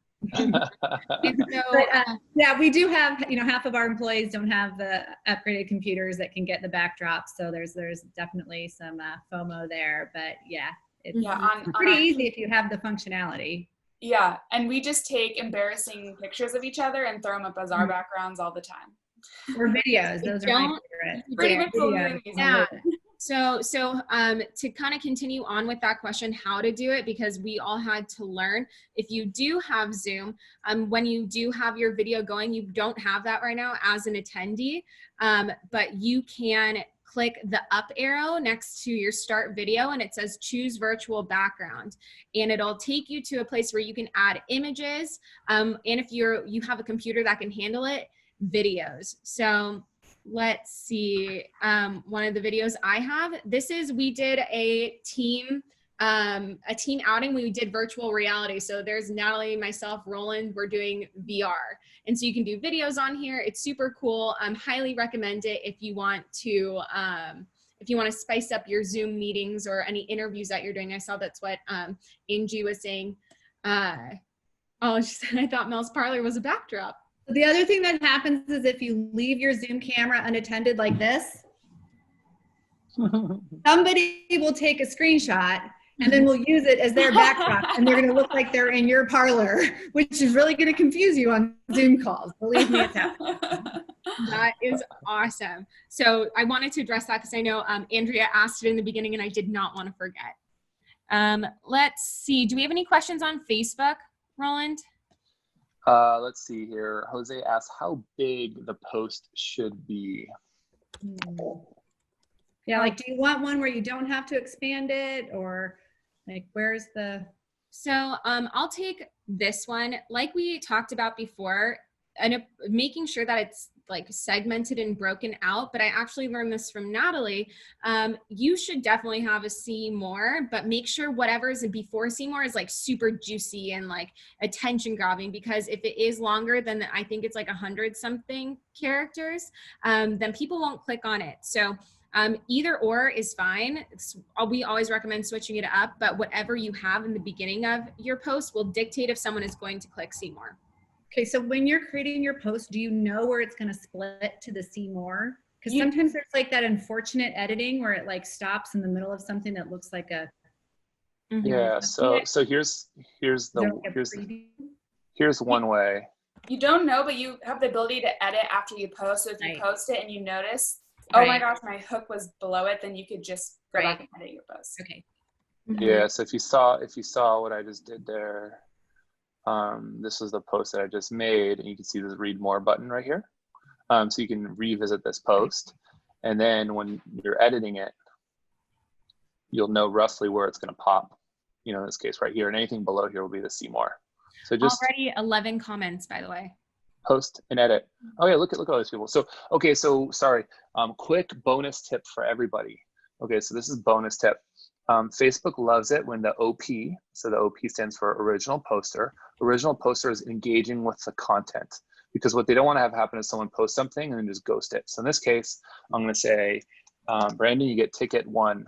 Yeah, we do have, half of our employees don't have the upgraded computers that can get the backdrops. So there's definitely some FOMO there, but yeah, it's pretty easy if you have the functionality. Yeah, and we just take embarrassing pictures of each other and throw them up as our backgrounds all the time. Or videos, those are my favorite. Pretty much videos. Yeah. So to kind of continue on with that question, how to do it, because we all had to learn. If you do have Zoom, when you do have your video going, you don't have that right now as an attendee, but you can click the up arrow next to your start video and it says choose virtual background, and it'll take you to a place where you can add images, and if you have a computer that can handle it, videos. So let's see, one of the videos I have, we did a team outing. We did virtual reality. So there's Natalie, myself, Roland, we're doing VR. And so you can do videos on here. It's super cool. Highly recommend it if you want to spice up your Zoom meetings or any interviews that you're doing. I saw that's what Angie was saying. She said, I thought Mel's Parlor was a backdrop. The other thing that happens is if you leave your Zoom camera unattended like this, somebody will take a screenshot and then we'll use it as their backdrop, and they're going to look like they're in your parlor, which is really going to confuse you on Zoom calls. Believe me, it's happening. That is awesome. So I wanted to address that because I know Andrea asked it in the beginning and I did not want to forget. Let's see. Do we have any questions on Facebook, Roland? Let's see here. Jose asked how big the post should be. Yeah, like, do you want one where you don't have to expand it, or like, where's the? So I'll take this one. Like we talked about before, and making sure that it's like segmented and broken out, but I actually learned this from Natalie. You should definitely have a see more, but make sure whatever is before see more is like super juicy and like attention grabbing, because if it is longer than I think it's like 100 something characters, then people won't click on it. So either or is fine. We always recommend switching it up, but whatever you have in the beginning of your post will dictate if someone is going to click see more. Okay, so when you're creating your post, do you know where it's going to split to the see more? Because sometimes there's like that unfortunate editing where it like stops in the middle of something that looks like a. Yeah. So here's one way. You don't know, but you have the ability to edit after you post. So if you post it and you notice, oh my gosh, my hook was below it, then you could just go back and edit your post. Okay. Yeah. So if you saw what I just did there. This was the post that I just made, and you can see this read more button right here. So you can revisit this post, and then when you're editing it, you'll know roughly where it's going to pop, in this case right here, and anything below here will be the see more. So just already 11 comments, by the way. Post and edit. Oh yeah, look at all these people. So, okay, so sorry, quick bonus tip for everybody. Okay, so this is bonus tip. Facebook loves it when the OP, so the OP stands for original poster is engaging with the content, because what they don't want to have happen is someone post something and then just ghost it. So in this case, I'm going to say, Brandon, you get ticket 1.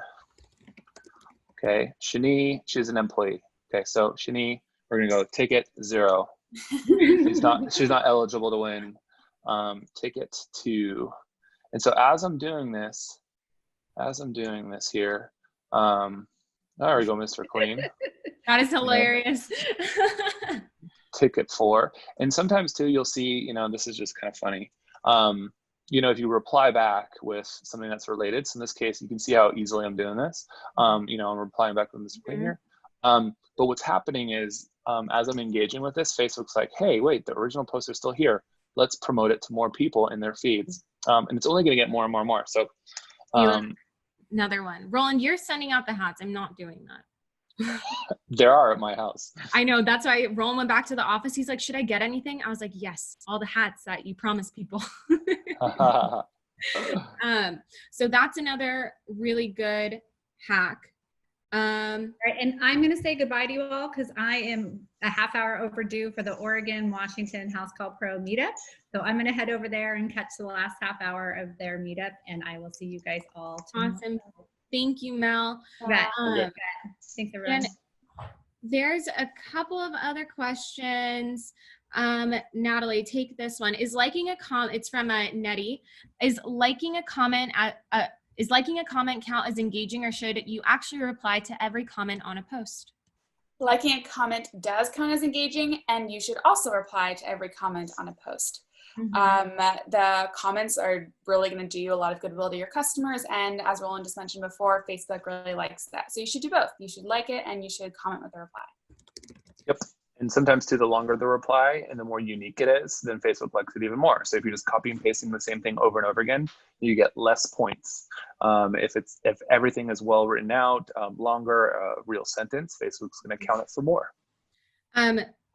Okay, Shani, she's an employee. Okay, so Shani, we're going to go ticket 0. she's not eligible to win. Ticket 2. And so as I'm doing this here, there we go, Mr. Queen. That is hilarious. Ticket 4. And sometimes too, you'll see, this is just kind of funny. You know, if you reply back with something that's related, so in this case, you can see how easily I'm doing this. You know, I'm replying back with this screen here. But what's happening is, as I'm engaging with this, Facebook's like, hey, wait, the original post is still here. Let's promote it to more people in their feeds. And it's only going to get more and more and more. So another one. Roland, you're sending out the hats. I'm not doing that. There are at my house. I know. That's why Roland went back to the office. He's like, should I get anything? I was like, yes, all the hats that you promised people. So that's another really good hack. Right, and I'm going to say goodbye to you all because I am a half hour overdue for the Oregon, Washington Housecall Pro meetup. So I'm going to head over there and catch the last half hour of their meetup, and I will see you guys all tomorrow. Awesome. Thank you, Mel. Thanks, everyone. And there's a couple of other questions. Natalie, take this one. Is liking a comment, it's from Nettie, is liking a comment count as engaging, or should you actually reply to every comment on a post? Liking a comment does count as engaging, and you should also reply to every comment on a post. The comments are really going to do you a lot of goodwill to your customers, and as Roland just mentioned before, Facebook really likes that. So you should do both. You should like it, and you should comment with a reply. Yep. And sometimes too, the longer the reply and the more unique it is, then Facebook likes it even more. So if you're just copy and pasting the same thing over and over again, you get less points. If everything is well written out, longer, a real sentence, Facebook's going to count it for more.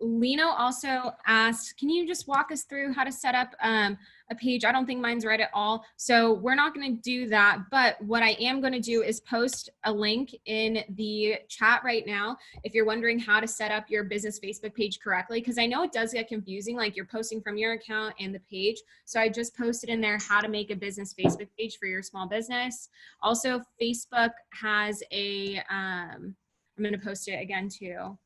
Lino also asked, can you just walk us through how to set up a page? I don't think mine's right at all. So we're not going to do that. But what I am going to do is post a link in the chat right now if you're wondering how to set up your business Facebook page correctly, because I know it does get confusing, like you're posting from your account and the page. So I just posted in there how to make a business Facebook page for your small business. Also, Facebook has a, I'm going to post it again too.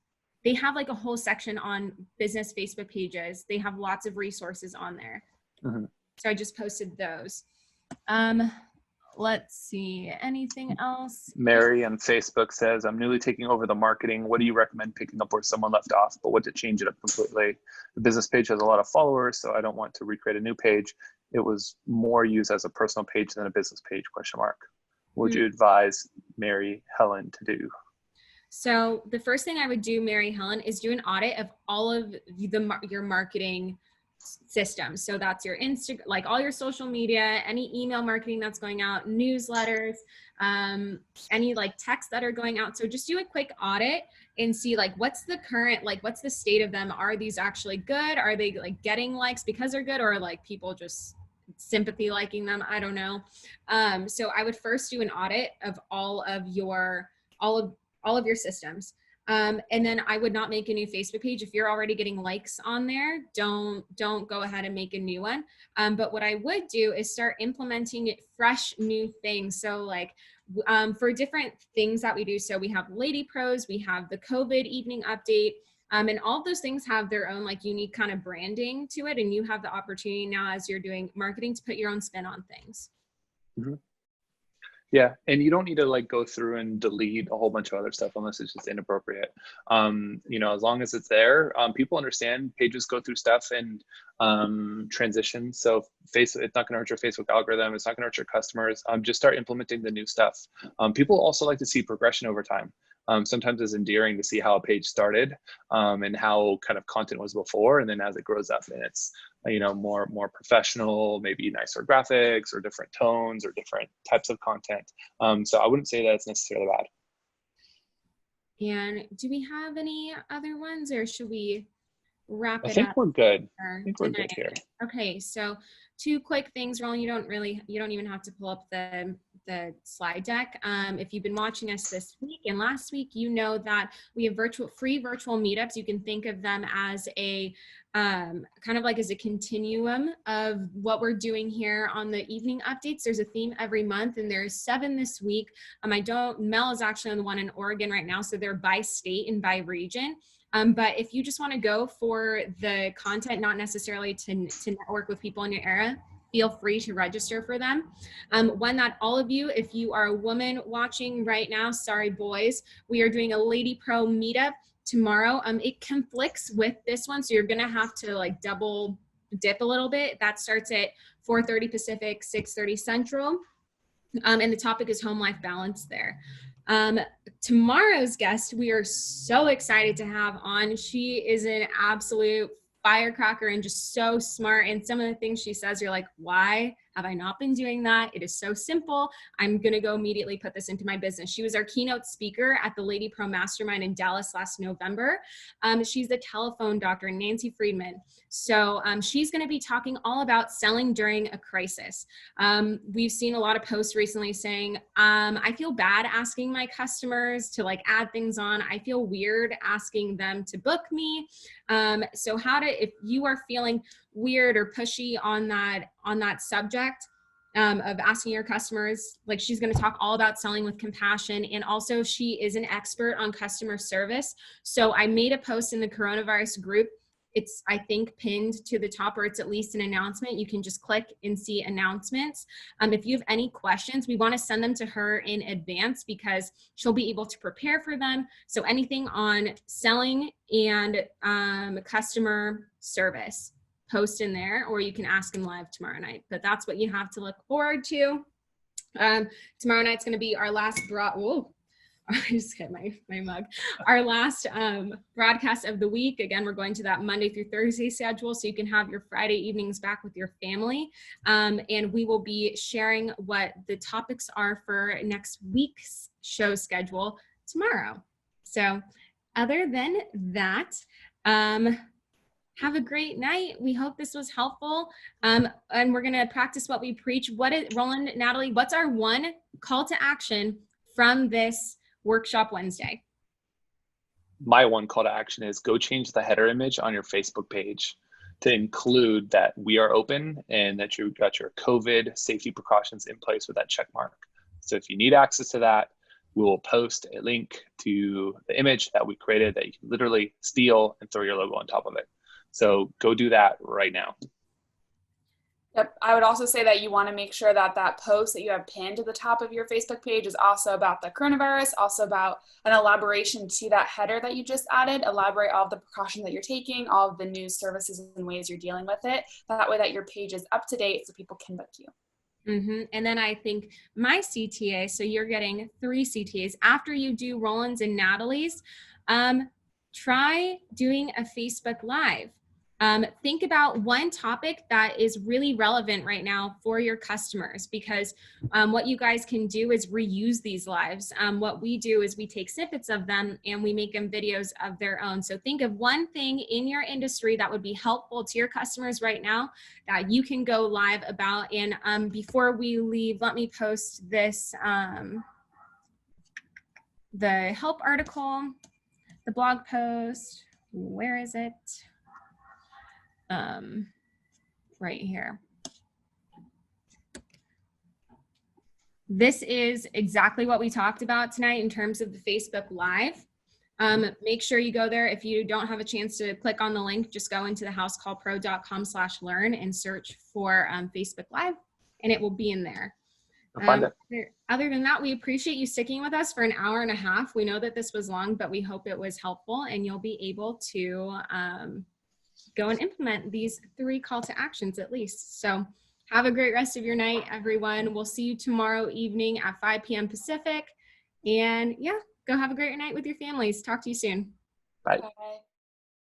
They have like a whole section on business Facebook pages. They have lots of resources on there. So I just posted those. Let's see, anything else? Mary on Facebook says, I'm newly taking over the marketing. What do you recommend picking up where someone left off, but what to change it up completely? The business page has a lot of followers, so I don't want to recreate a new page. It was more used as a personal page than a business page, ? What would you advise Mary Helen to do? So the first thing I would do, Mary Helen, is do an audit of all of your marketing systems. So that's your Instagram, like all your social media, any email marketing that's going out, newsletters, any like texts that are going out. So just do a quick audit and see like what's the current, like what's the state of them? Are these actually good? Are they like getting likes because they're good, or like people just sympathy liking them? I don't know. So I would first do an audit of all of your systems. And then I would not make a new Facebook page. If you're already getting likes on there, don't go ahead and make a new one. But what I would do is start implementing fresh new things. So like for different things that we do. So we have Lady Pros, we have the COVID evening update, and all of those things have their own like unique kind of branding to it. And you have the opportunity now as you're doing marketing to put your own spin on things. Yeah, and you don't need to like go through and delete a whole bunch of other stuff unless it's just inappropriate. You know, as long as it's there, people understand pages go through stuff and transition. So it's not going to hurt your Facebook algorithm. It's not going to hurt your customers. Just start implementing the new stuff. People also like to see progression over time. Sometimes it's endearing to see how a page started and how kind of content was before, and then as it grows up and it's more professional, maybe nicer graphics or different tones or different types of content. So I wouldn't say that it's necessarily bad. And do we have any other ones, or should we wrap it up? I think we're good. I think we're good here. Okay, so 2 quick things, Roland. You don't even have to pull up the slide deck. If you've been watching us this week and last week, you know that we have free virtual meetups. You can think of them as a kind of like as a continuum of what we're doing here on the evening updates. There's a theme every month, and there's 7 this week. Mel is actually on the one in Oregon right now, so they're by state and by region. But if you just want to go for the content, not necessarily to network with people in your area, feel free to register for them. One that all of you, if you are a woman watching right now, sorry boys, we are doing a Lady Pro meetup tomorrow. It conflicts with this one, so you're gonna have to like double dip a little bit. That starts at 4:30 Pacific, 6:30 Central. And the topic is home life balance there. Tomorrow's guest, we are so excited to have on. She is an absolute firecracker and just so smart. And some of the things she says, you're like, why have I not been doing that? It is so simple. I'm going to go immediately put this into my business. She was our keynote speaker at the Lady Pro Mastermind in Dallas last November. She's the telephone doctor, Nancy Friedman. So she's going to be talking all about selling during a crisis. We've seen a lot of posts recently saying, I feel bad asking my customers to like add things on. I feel weird asking them to book me. So if you are feeling weird or pushy on that subject of asking your customers, like she's going to talk all about selling with compassion. And also she is an expert on customer service. So I made a post in the coronavirus group. It's, I think, pinned to the top, or it's at least an announcement. You can just click and see announcements. If you have any questions, we want to send them to her in advance because she'll be able to prepare for them. So anything on selling and customer service, post in there, or you can ask him live tomorrow night. But that's what you have to look forward to. Tomorrow night's going to be our last I just hit my mug. Our last broadcast of the week. Again, we're going to that Monday through Thursday schedule, so you can have your Friday evenings back with your family. And we will be sharing what the topics are for next week's show schedule tomorrow. So other than that, have a great night. We hope this was helpful. And we're going to practice what we preach. Roland, Natalie, what's our one call to action from this Workshop Wednesday? My one call to action is go change the header image on your Facebook page to include that we are open and that you got your COVID safety precautions in place with that check mark. So if you need access to that, we will post a link to the image that we created that you can literally steal and throw your logo on top of it. So go do that right now. Yep. I would also say that you want to make sure that that post that you have pinned to the top of your Facebook page is also about the coronavirus, also about an elaboration to that header that you just added, elaborate all of the precautions that you're taking, all of the new services and ways you're dealing with it. That way that your page is up to date so people can book you. Mm-hmm. And then I think my CTA, so you're getting 3 CTAs. After you do Roland's and Natalie's, try doing a Facebook Live. Think about one topic that is really relevant right now for your customers, because what you guys can do is reuse these lives. What we do is we take snippets of them and we make them videos of their own. So think of one thing in your industry that would be helpful to your customers right now that you can go live about. And before we leave, let me post this, the help article, the blog post. Where is it? Right here. This is exactly what we talked about tonight in terms of the Facebook Live. Make sure you go there. If you don't have a chance to click on the link, just go into the housecallpro.com/learn and search for Facebook Live, and it will be in there. Other than that, we appreciate you sticking with us for an hour and a half. We know that this was long, but we hope it was helpful, and you'll be able to go and implement these 3 call to actions at least. So have a great rest of your night, everyone. We'll see you tomorrow evening at 5 p.m. Pacific. And yeah, go have a great night with your families. Talk to you soon. Bye. Bye.